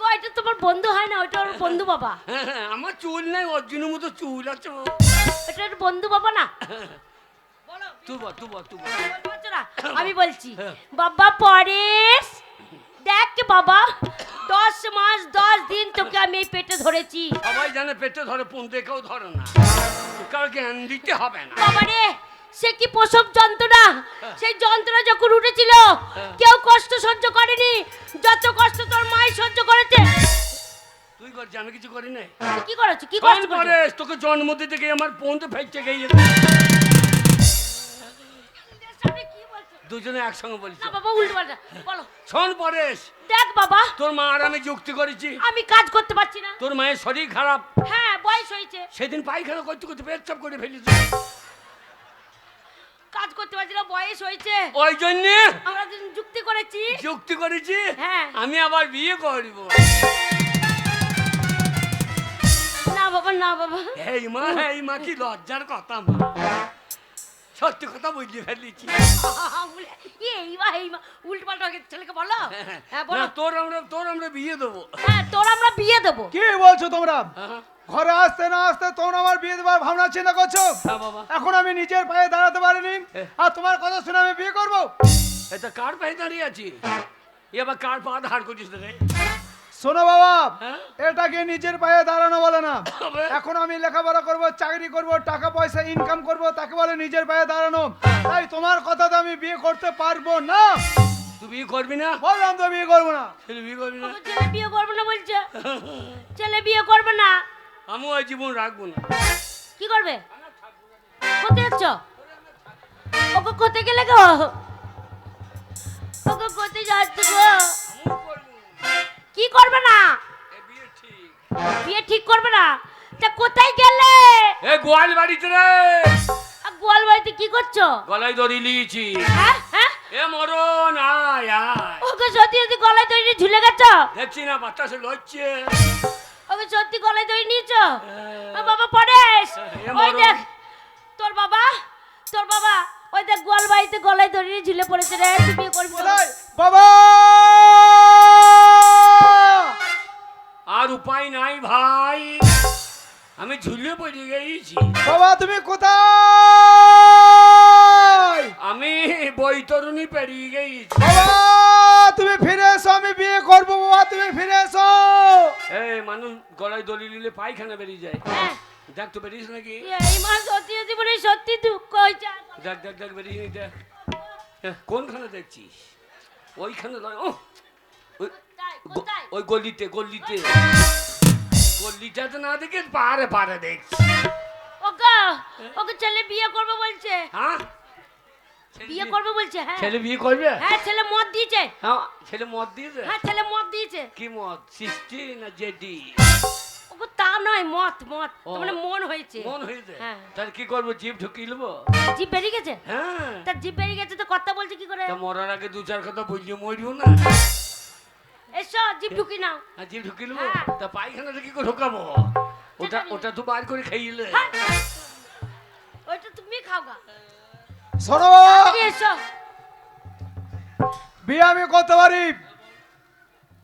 B: গো, এটা তোমার বন্ধু হয় না, ওইটা ওর বন্ধু বাবা।
A: হ্যাঁ, আমার চুল নাই, অর্জুনের মতো চুল আছে।
B: এটা ওর বন্ধু বাবা না? বলো
A: তুই বল তুই বল তুই বল।
B: বলতে পারছো না? আমি বলছি বাবা পরেশ, দেখ কে বাবা 10 মাস 10 দিন তোকে আমি এই পেটে ধরেছি।
A: সবাই জানে পেটে ধরে, পুঁতে কেউ ধরে না, কারো জ্ঞান দিতে হবে না।
B: বাবা রে, সে কি প্রসব যন্ত্রণা, সেই যন্ত্রণা যখন উঠেছিল কেউ কষ্ট সহ্য করেনি, যত কষ্ট তোর মাই সহ্য করেছে।
A: তুই করছি, আমি কিছু করি নাই।
B: কি করেছো? কি
A: কোন
B: কষ্ট করেছো?
A: পরেশ, তোকে জন্ম দিতে গিয়ে আমার পুঁতে ফেটে গিয়ে
B: সামনে কি বলছো?
A: দুজনে একসঙ্গে বলছি।
B: না বাবা, উল্টো পাল্টা বলো।
A: শোন পরেশ,
B: দেখ বাবা,
A: তোর মা আর আমি যুক্তি করেছি,
B: আমি কাজ করতে পারছি না।
A: তোর মায়ের শরীর খারাপ,
B: হ্যাঁ বয়স হয়েছে,
A: সেদিন পায়খানা করতে করতে পেচ্ছাপ করে ফেলেছি,
B: কাজ করতে পারছি না, বয়স হয়েছে,
A: ওই জন্যে
B: আমরা দুজন যুক্তি করেছি।
A: যুক্তি করেছি
B: হ্যাঁ।
A: আমি আবার বিয়ে করব।
B: না বাবা, না বাবা,
A: এই মা কি লজ্জার কথা মা, সত্যি কথা বুঝতে ফেলেছি।
B: এই উল্টো পাল্টা ছেলেকে বলো। হ্যাঁ বলো।
A: না, তোর আমরা বিয়ে দেবো।
B: হ্যাঁ তোর আমরা বিয়ে দেবো।
E: কি বলছো তোমরা?
A: হ্যাঁ,
E: ঘরে আসতে না আসতে তোমরা আমার বিয়ে দেওয়ার ভাবনা চিন্তা করছো?
A: হ্যাঁ বাবা।
E: এখন আমি নিজের পায়ে দাঁড়াতে পারিনি, আর তোমার কথা শুনে আমি বিয়ে করব?
A: এটা কার পায়ে দাঁড়িয়ে আছি, এবার কার পা ধার করিস রে?
E: শোনো বাবা,
A: হ্যাঁ?
E: এটাকে নিজের পায়ে দাঁড়ানো বলে না।
A: তবে?
E: এখন আমি লেখাপড়া করব, চাকরি করব, টাকা পয়সা ইনকাম করব, তাকে বলে নিজের পায়ে দাঁড়ানো। তাই তোমার কথাতে আমি বিয়ে করতে পারবো না।
A: তুই বিয়ে করবি না?
E: বললাম তো বিয়ে করবো না।
A: ছেলে বিয়ে করবি না?
B: বাবা, ছেলে বিয়ে করবে না বলছে, ছেলে বিয়ে করবে না।
A: আমিও ওই জীবন রাখবো না।
B: কি করবে? কোথায় যাচ্ছ? ওকে কোথায় গেলে গো? ওকে কোথায় যাচ্ছ গো?
A: আমিও করবো না।
B: কি করবে না?
A: এ বিয়ে ঠিক।
B: বিয়ে ঠিক করবে না? তা কোথায় গেলে?
A: এ গোয়াল বাড়িতে রে,
B: গোয়াল বাড়িতে কি করছো?
A: গলায় দড়ি লিয়েছি।
B: হ্যাঁ হ্যাঁ,
A: এ মরণ আয় আয়,
B: ওকে সত্যি সত্যি গলায় দড়ি নিয়ে ঝুলে গেছো?
A: দেখছি না বাতাসে লড়ছে।
B: ওকে সত্যি গলায় দড়ি নিয়েছো? ও বাবা পরেশ,
A: এ
B: ওই
A: মরণ।
B: দেখ তোর বাবা, তোর বাবা ওই দেখ গোয়াল বাড়িতে গলায় দড়ি নিয়ে ঝুলে পড়েছে রে। তুই বিয়ে করবি না?
E: কোথায়? বাবা!
A: আর উপায় নাই ভাই, আমি ঝুলিয়ে পড়ে গেছি।
E: বাবা তুমি কোথায়?
A: আমি বৈতরণী পেরিয়ে গেছি।
E: বাবা তুমি ফিরে এসো, আমি বিয়ে করবো। বাবা তুমি ফিরে এসো।
A: এই মানুষ গলায় দড়ি নিলে পায়খানা বেরিয়ে যায়।
B: হ্যাঁ,
A: দেখ তো বেরিয়েছে নাকি?
B: এই মা সত্যি জীবনে সত্যি দুঃখ হয়েছে।
A: দেখ দেখ দেখ বেরিয়ে নি দেখ। কোনখানে দেখছিস? ওইখানে নয়, ও ওই
B: কোথায়?
A: ওই গলিতে গলিতে গলিটাতে না দেখে পারে পারে দেখছি।
B: ওকে ওকে ছেলে বিয়ে করবে বলছে।
A: হ্যাঁ
B: বিয়ে করবে বলছে। হ্যাঁ
A: ছেলে বিয়ে করবে?
B: হ্যাঁ, ছেলে মদ দিয়েছে।
A: হ্যাঁ ছেলে মদ দিয়েছে।
B: হ্যাঁ ছেলে মদ দিয়েছে।
A: কি মদ, 60 না জেডি?
B: ওকে তা নয়, মদ মদ
A: ও।
B: মানে মন হয়েছে।
A: মন হয়েছে?
B: হ্যাঁ।
A: তাহলে কি করবো, জিভ ঢুকিয়ে নেবো?
B: জিভ বেরিয়ে গেছে।
A: হ্যাঁ,
B: তার জিভ বেরিয়ে গেছে তো কথা বলছে কি করে?
A: তা মরার আগে দু চার কথা বললে মরিও না।
B: এসো জিভ ঢুকি নাও।
A: আর জিভ ঢুকিয়ে নেবো?
B: হ্যাঁ।
A: তা পায়খানাটা কি করে ঢোকাবো? ওটা ওটা তো বার করে খাইলে।
B: হ্যাঁ। ওইটা তুমি খাও গা।
E: শোনো বাবা,
B: তুমি এসো।
E: বিয়ে আমি করতে পারি,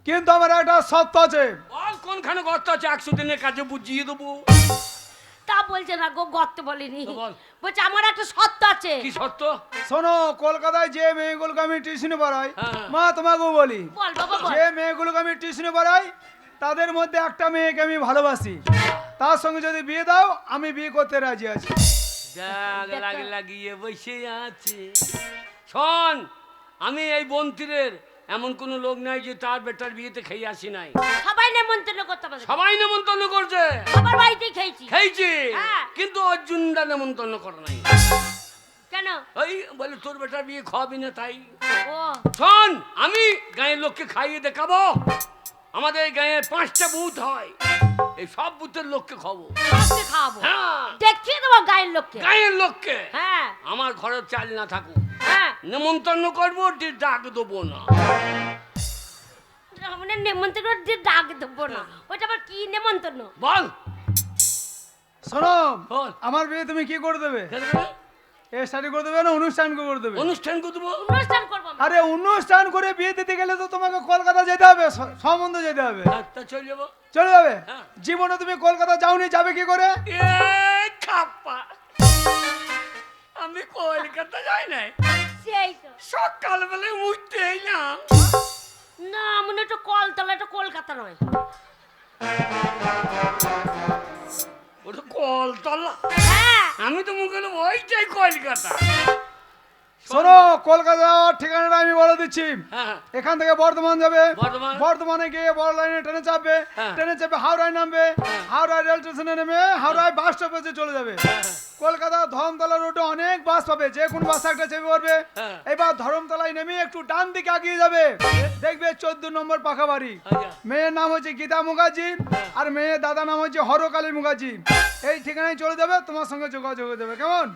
E: কিন্তু আমার একটা শর্ত আছে।
A: বল কোনখানে গর্ত আছে, 100 দিনের কাজে বুঝিয়ে দেবো।
B: তা বলছে না গো, গর্ত বলিনি।
A: তো বল।
B: বলছে আমার একটা সত্য আছে।
A: কি সত্য?
E: শোনো, কলকাতায় যে মেয়েগুলোকে আমি টিউশনে পড়াই,
A: হ্যাঁ।
E: মা তোমাকেও বলি,
B: বল বাবা বল।
E: যে মেয়েগুলোকে আমি টিউশনে পড়াই তাদের মধ্যে একটা মেয়েকে আমি ভালোবাসি। তার সঙ্গে যদি বিয়ে দাও আমি বিয়ে করতে রাজি আছি।
A: জাগ লাগিয়ে বসে আছে। শোন, আমি এই বন্তিরের এমন কোন লোক নাই যে তার বেটার বিয়েতে খেয়ে আসি নাই।
B: সবাই নেমন্তন্ন করতে পারে।
A: সবাই নেমন্তন্ন করছে,
B: সবার বাড়িতেই খেয়েছি।
A: খেয়েছি,
B: হ্যাঁ।
A: কিন্তু অর্জুনদা নেমন্তন্ন করে নাই।
B: কেন?
A: ওই বলে তোর বেটার বিয়ে খাওয়াবি না তাই।
B: ও
A: শোন, আমি গাঁয়ের লোককে খাইয়ে দেখাবো। আমাদের গাঁয়ে 5টা বুথ হয়, এই সব বুথের লোককে খাবো।
B: কাকে খাবো?
A: হ্যাঁ,
B: দেখিয়ে দেবো গায়ের লোককে।
A: গাঁয়ের লোককে।
B: হ্যাঁ
A: আমার ঘরে চাল না থাকুক,
B: হ্যাঁ,
A: নেমন্তন্ন করবো, ডাক দেবো না।
B: মানে নেমন্তন্ন দিয়ে ডাক দেবো না, ওইটা আবার কি নেমন্তন্ন?
A: বল
E: শোনো,
A: বল।
E: আমার বিয়ে তুমি কি করে দেবে?
A: কে দেবে?
E: এ স্টাডি করে দেবে না অনুষ্ঠান করে দেবে?
A: অনুষ্ঠান করে দেবো।
B: অনুষ্ঠান করবো আমরা।
E: আরে অনুষ্ঠান করে বিয়ে দিতে গেলে তো তোমাকে কলকাতা যেতে হবে, সম্বন্ধ যেতে হবে।
A: তা চলে যাবো।
E: চলে যাবে?
A: হ্যাঁ।
E: জীবনে তুমি কলকাতা যাওনি, যাবে কি করে?
A: এ খাপ্পা, আমি কলকাতা যাই নাই,
B: সেই তো
A: সকালবেলায় উঠতে এলাম।
B: না, মনে হচ্ছে কলতলা, এটা কলকাতা নয়।
A: ওটা কলতলা,
B: হ্যাঁ
A: আমি তো মুখে বললাম ওইটাই কলকাতা।
E: শোনো, কলকাতার ঠিকানাটা আমি বলে দিচ্ছি।
A: হ্যাঁ,
E: এখান থেকে বর্ধমান যাবে,
A: বর্ধমান।
E: বর্ধমানে গিয়ে বড় লাইনে ট্রেনে চাপবে,
A: হ্যাঁ।
E: ট্রেনে চেপে হাওড়ায় নামবে, হাওড়ায় রেল স্টেশনে নেমে হাওড়ায় বাস স্টপেজে চলে যাবে। কলকাতা ধরমতলা রোডে অনেক বাস পাবে, যে কোনো বাস একটা চেপে পড়বে।
A: হ্যাঁ।
E: এবার ধরমতলায় নেমে একটু ডান দিকে এগিয়ে যাবে, দেখবে 14 নম্বর পাকা বাড়ি।
A: আচ্ছা।
E: মেয়ের নাম হচ্ছে গীতা মুখার্জি, আর মেয়ের দাদা নাম হচ্ছে হরকালী মুখার্জি। এই ঠিকানায় চলে যাবে, তোমার সঙ্গে যোগাযোগ হয়ে যাবে। কেমন?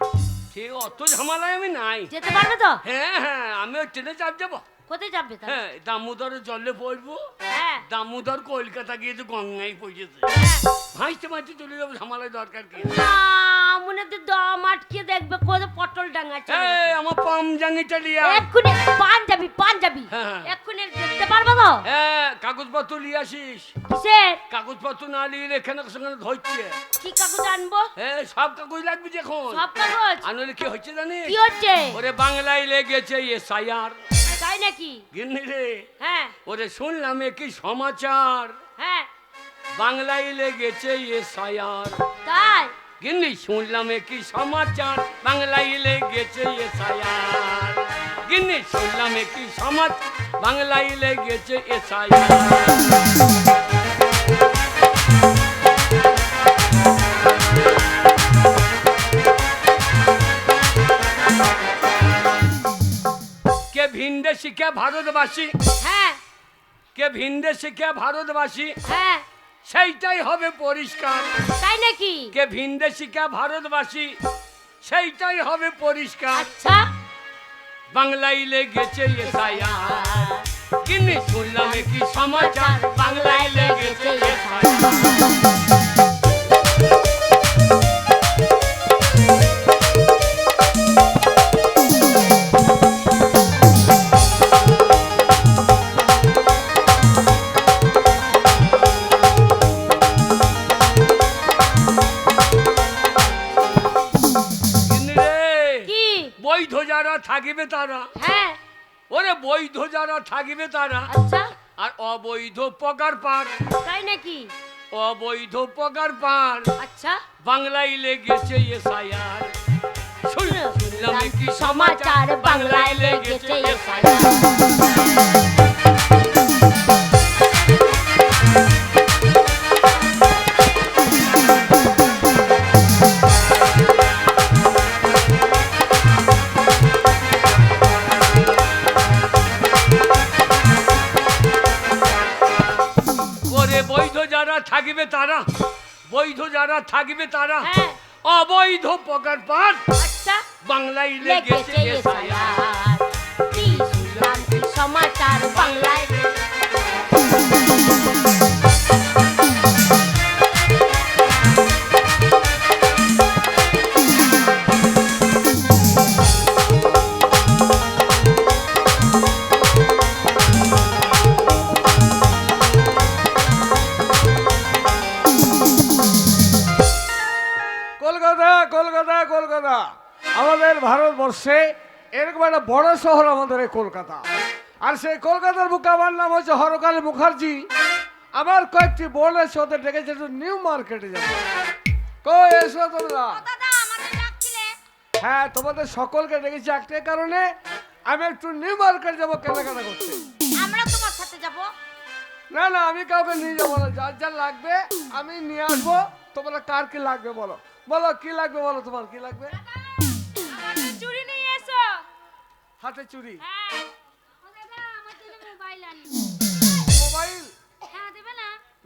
A: ঠিক, অত ঝামেলায় আমি নাই।
B: যেতে পারবে তো?
A: হ্যাঁ হ্যাঁ, আমি ওই ট্রেনে চাপ যাবো।
B: কোথায় যাবে তা?
A: হ্যাঁ, দামোদরে জলে পড়বো।
B: হ্যাঁ
A: দামোদর কলকাতা গিয়ে তো গঙ্গায় পৌঁছেছে,
B: হ্যাঁ।
A: ভাইতে মাইতে চলে যাবো, ঝামেলায় দরকার কি?
B: না, মনে হচ্ছে দম আটকে দেখবে কোথায় পটল ডাঙা চলে
A: এই,
B: গেছে।
A: আমার পামজাঙ্গিটা লিয়া।
B: এক্ষুনি পাঞ্জাবি পাঞ্জাবি,
A: হ্যাঁ।
B: এক্ষুনি দেখতে পারবো তো?
A: হ্যাঁ, কাগজপত্র লিয়ে আসিস।
B: কিসের?
A: কাগজপত্র না নিয়ে এখানে সেখানে ধরছে।
B: কি কাগজ আনবো?
A: হ্যাঁ, সব কাগজ লাগবে যখন।
B: সব কাগজ?
A: আনলে কি হচ্ছে জানিস?
B: কি হচ্ছে?
A: ওরে বাংলায় লেগেছে এসআইআর।
B: তাই নাকি?
A: গিন্নি রে,
B: হ্যাঁ
A: ওরে শুনলাম কি সমাচার,
B: হ্যাঁ
A: বাংলায় লেগেছে এসআইআর।
B: তাই
A: গিন্নি শুনলাম কি সমাচার, বাংলায় লেগেছে এসআইআর। গিন্নি শুনলাম কি সমাচার, বাংলায় লেগেছে এসআইআর। কে ভিনদেশি শিক্ষা ভারতবাসী,
B: হ্যাঁ
A: কে ভিনদেশি শিক্ষা ভারতবাসী,
B: হ্যাঁ
A: সেইটাই হবে পরিষ্কার।
B: তাই নাকি?
A: কে ভিনদেশি শিক্ষা ভারতবাসী, সেইটাই হবে পরিষ্কার।
B: আচ্ছা
A: বাংলায় লেগেছে এসআইআর। কিন্নি শুনলাম কি সমাচার, বাংলায় লেগেছে এসআইআর। গিন্নি রে,
B: কি?
A: বৈধ যারা থাকিবে তারা,
B: হ্যাঁ
A: ওরে বৈধ যারা থাকিবে তারা,
B: আচ্ছা
A: আর অবৈধ পগার পার,
B: তাই নাকি?
A: অবৈধ পগার পার।
B: আচ্ছা
A: বাংলায় লেগেছে এসআইআর। শুনলাম কি
B: সমাচার, বাংলায় লেগেছে এসআইআর।
A: ওরে বৈধ যারা থাকিবে তারা, বৈধ যারা থাকিবে তারা,
B: হ্যাঁ
A: অবৈধ পগার পার।
B: আচ্ছা
A: বাংলায় লেগেছে
B: লেগেছে
A: এসআইআর।
B: এসআইআর। কি শুনলাম কি সমাচার, বাংলায়
F: কলকাতা কলকাতা কলকাতা, আমাদের ভারতবর্ষে এরকম একটা বড় শহর আমাদের এই কলকাতা। আর সেই কলকাতার বুকে আমার নাম হচ্ছে হরকালী মুখার্জি। আমার কয়েকটি বোন এসে ওদের ডেকেছে একটু নিউ মার্কেটে যাবো। কই এসো তোমরা?
B: দাদা আমাদের ডাকছিলে?
F: হ্যাঁ, তোমাদের সকলকে ডেকেছি একটাই কারণে, আমি একটু নিউ মার্কেট যাবো কেনাকাটা করতে।
B: আমরা তোমার সাথে যাব।
F: না না, আমি কাউকে নিয়ে যাবো না, যার যার লাগবে আমি নিয়ে আসবো। তোমরা কার কি লাগবে বলো, বলো কি লাগবে, বলো তোমার কি লাগবে।
B: চুড়ি নিয়ে এসো।
F: হাতে চুড়ি?
B: হ্যাঁ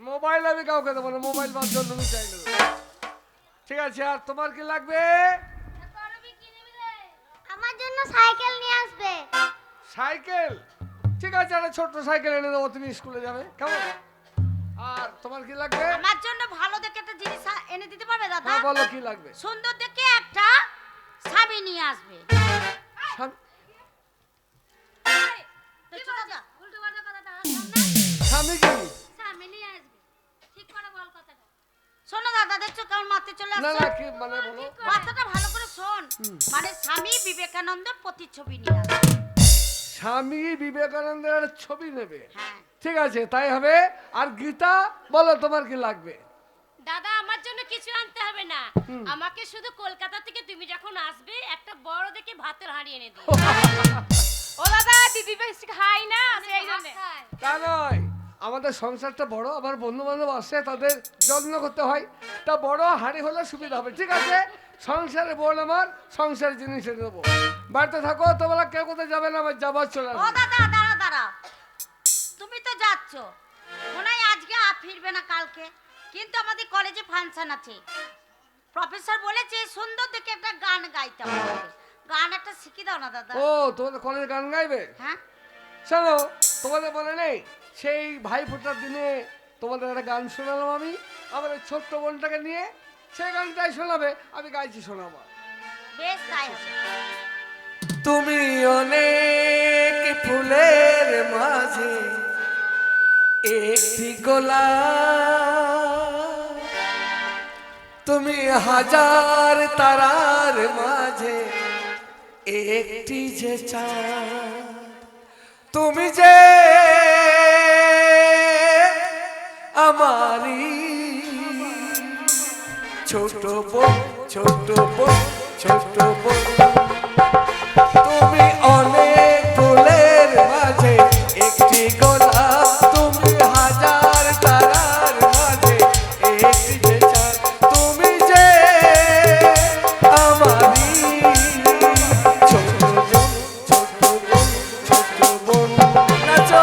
F: মোবাইল আমি কাউকে দেবো না, মোবাইল বাদ জন্য আমি চাই না। ঠিক আছে, আর তোমার কি লাগবে?
G: আমার জন্য সাইকেল নিয়ে আসবে।
F: সাইকেল? ঠিক আছে, একটা ছোট্ট সাইকেল এনে দেবো, তুমি স্কুলে যাবে, কেমন? আর তোমার কি লাগবে?
B: আমার জন্য ভালো দেখে একটা জিনিস এনে দিতে পারবে দাদা?
F: হ্যাঁ, বলো কি লাগবে।
B: সুন্দর দেখে একটা স্বামী নিয়ে আসবে।
F: স্বামী-
B: দেখছো দাদা?
F: স্বামী কি?
G: স্বামী নিয়ে আসবে। ঠিক করে বল কথাটা।
B: শোনো দাদা, দেখছো কেমন মারতে চলে
F: না
B: আসছে?
F: না, কি মানে বলো।
B: কথাটা ভালো করে শোন। মানে স্বামী বিবেকানন্দের প্রতিচ্ছবি নিয়ে আসবে।
F: স্বামী বিবেকানন্দের একটা ছবি নেবে?
B: হ্যাঁ।
F: ঠিক আছে, তাই হবে। আর গীতা, বলো তোমার কি লাগবে?
H: দাদা আমার জন্য কিছু আনতে হবে না, আমাকে শুধু কলকাতা থেকে তুমি যখন আসবে একটা বড় দেখে ভাতের হাঁড়ি এনে দিও। ও দাদা, দিদি বেশি খাই না সেই জন্য।
F: তা নয়, আমাদের সংসারটা বড়, আবার বন্ধু বান্ধব আসে, তাদের যত্ন করতে হয়, তা বড় হাঁড়ি হলে সুবিধা হবে। ঠিক আছে, সংসারে বল আমার সংসারের জিনিস এনে দেবো। বাড়িতে থাকো, তোমরা কেউ কোথায় যাবে না, আমার যাবার চলে
B: ও
F: আসবে।
B: দাদা, দাঁড়া দাঁড়া, তুমি তো যাচ্ছ, মনে হয় আজকে আর ফিরবে না কালকে, কিন্তু আমাদের কলেজে ফাংশন আছে। প্রফেসর বলেছে সুন্দর দেখে একটা গান গাইতে হবে। গান একটা শিখিয়ে দাও না দাদা।
F: ও, তোমাদের কলেজে গান গাইবে?
B: হ্যাঁ,
F: শোনো, তোমাদের মনে নেই সেই ভাই ফোটার দিনে তোমাদের একটা গান শোনালাম আমি, আমার ওই ছোট্ট বোনটাকে নিয়ে, সেই গানটাই শোনাবে, আমি গাইছি, শোনাবো।
B: বেশ তাই হবে।
I: তুমি অনেক ফুলের মাঝে একটি গোলাপ, তুমি হাজার তারার মাঝে একটি যে চাঁদ, তুমি যে আমারি ছোট বোন, ছোট বোন, ছোট বোন। তুমি অনেক ফুলের মাঝে একটি গোলাপ, তুমি হাজার তারার মাঝে একটি যে চাঁদ, তুমি যে আমারি ছোট বোন, ছোট বোন, ছোট বোন। নাচো।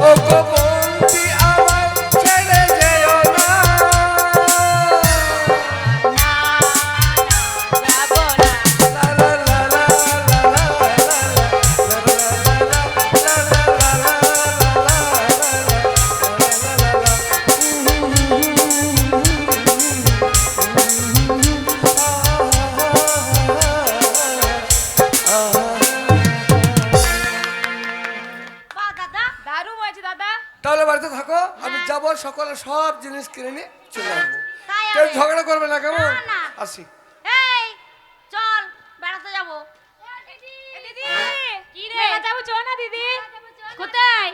I: ও গো বন্দি আমায় ছেড়ে যেও না
H: যাবো না।
I: লা লা লা লা লা লা
B: বাহ দাদা,
H: দারুণ হয়েছে দাদা।
I: তাহলে বাড়িতে থাকো, আমি যাবো সকালে সব জিনিস কিনে নিয়ে চলে আসবো।
B: তাই
I: কেউ
B: হবে।
I: ঝগড়া করবে না, কেমন?
B: না, না।
I: আসি।
B: এই চল বেড়াতে যাবো।
H: দিদি কি রে যাবো, চো না দিদি। কোথায়?